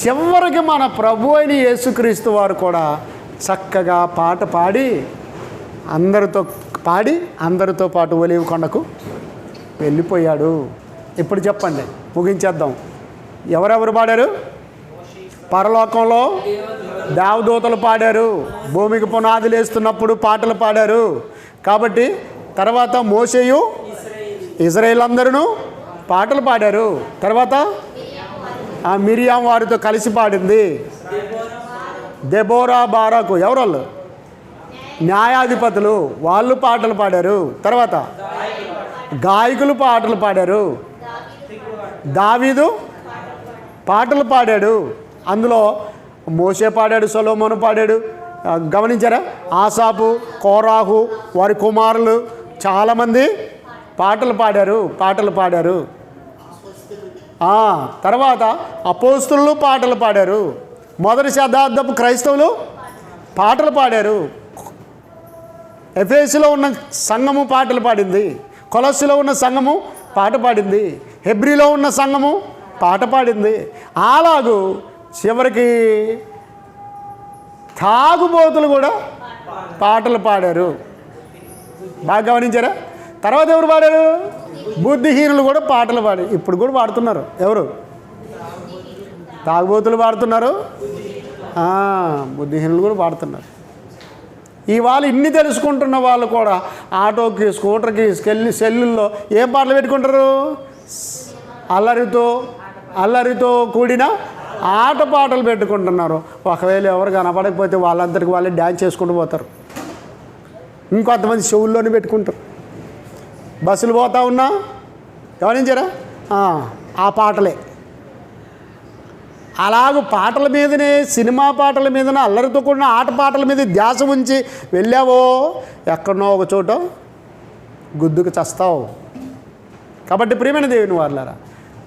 చివరికి మన ప్రభు అయిన యేసుక్రీస్తు వారు కూడా చక్కగా పాట పాడి అందరితో పాటు ఒలీవ కొండకు వెళ్ళిపోయాడు. ఇప్పుడు చెప్పండి, ముగించేద్దాం. ఎవరెవరు పాడారు? పరలోకంలో దేవదూతలు పాడారు. భూమికి పునాదులు వేస్తున్నప్పుడు పాటలు పాడారు. కాబట్టి తర్వాత మోషేయు ఇజ్రాయేల్ అందరూ పాటలు పాడారు. తర్వాత మిరియాం వారితో కలిసి పాడింది. దెబోరా, బారాకు ఎవరు? న్యాయాధిపతులు. వాళ్ళు పాటలు పాడారు. తర్వాత గాయకులు పాటలు పాడారు. దావీదు పాటలు పాడాడు. అందులో మోషే పాడాడు, సొలొమోను పాడాడు. గమనించారా? ఆసాపు, కోరాహు, వారి కుమారులు చాలామంది పాటలు పాడారు. తర్వాత అపోస్తులు పాటలు పాడారు. మొదటి శతాబ్దపు క్రైస్తవులు పాటలు పాడారు. ఎఫెసులో ఉన్న సంఘము పాటలు పాడింది. కొలస్సులో ఉన్న సంఘము పాట పాడింది. హెబ్రీలో ఉన్న సంఘము పాట పాడింది. అలాగూ చివరికి తాగుబోతులు కూడా పాటలు పాడారు. బాగా గమనించారా? తర్వాత ఎవరు పాడారు? బుద్ధిహీనులు కూడా పాటలు పాడారు. ఇప్పుడు కూడా పాడుతున్నారు. ఎవరు? తాగుబోతులు పాడుతున్నారు, బుద్ధిహీనులు కూడా పాడుతున్నారు. ఇవాళ ఇన్ని తెలుసుకుంటున్న వాళ్ళు కూడా ఆటోకి, స్కూటర్కి, సెల్లుల్లో ఏం పాటలు పెట్టుకుంటారు? అల్లరితో కూడిన ఆట పాటలు పెట్టుకుంటున్నారు. ఒకవేళ ఎవరు కనపడకపోతే వాళ్ళందరికీ వాళ్ళే డ్యాన్స్ చేసుకుంటూ పోతారు. ఇంకొంతమంది చెవుల్లోనే పెట్టుకుంటారు. బస్సులు పోతా ఉన్నా గమనించారా? ఆ పాటలే. అలాగూ పాటల మీదనే, సినిమా పాటల మీదనే, అల్లరితో కూడిన ఆట పాటల మీద ధ్యాస ఉంచి వెళ్ళావో ఎక్కడనో ఒక చోట గుద్దుకు చస్తావు. కాబట్టి ప్రియమైన దేవుని వారలారా,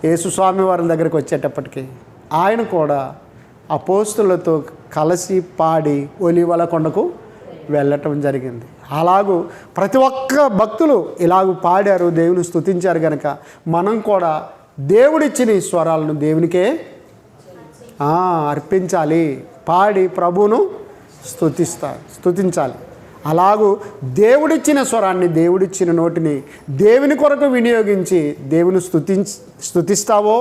యేసు స్వామి వారి దగ్గరికి వచ్చేటప్పటికి ఆయన కూడా అపోస్తులతో కలిసి పాడి ఒలీవల కొండకు వెళ్ళటం జరిగింది. అలాగూ ప్రతి ఒక్క భక్తులు ఇలాగూ పాడారు, దేవుని స్తుతించారు. కనుక మనం కూడా దేవుడిచ్చిన ఈ స్వరాలను దేవునికే అర్పించాలి. పాడి ప్రభువును స్తుతించాలి. అలాగూ దేవుడిచ్చిన స్వరాన్ని, దేవుడిచ్చిన నోటిని దేవుని కొరకు వినియోగించి దేవుని స్తుతిస్తావో,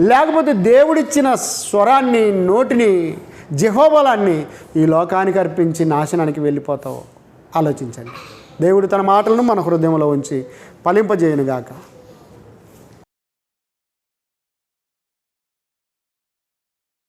లేకపోతే దేవుడిచ్చిన స్వరాన్ని, నోటిని, జెహోవాలాన్ని ఈ లోకానికి అర్పించి నాశనానికి వెళ్ళిపోతావో ఆలోచించండి. దేవుడు తన మాటలను మన హృదయంలో ఉంచి ఫలింపజేయునుగాక.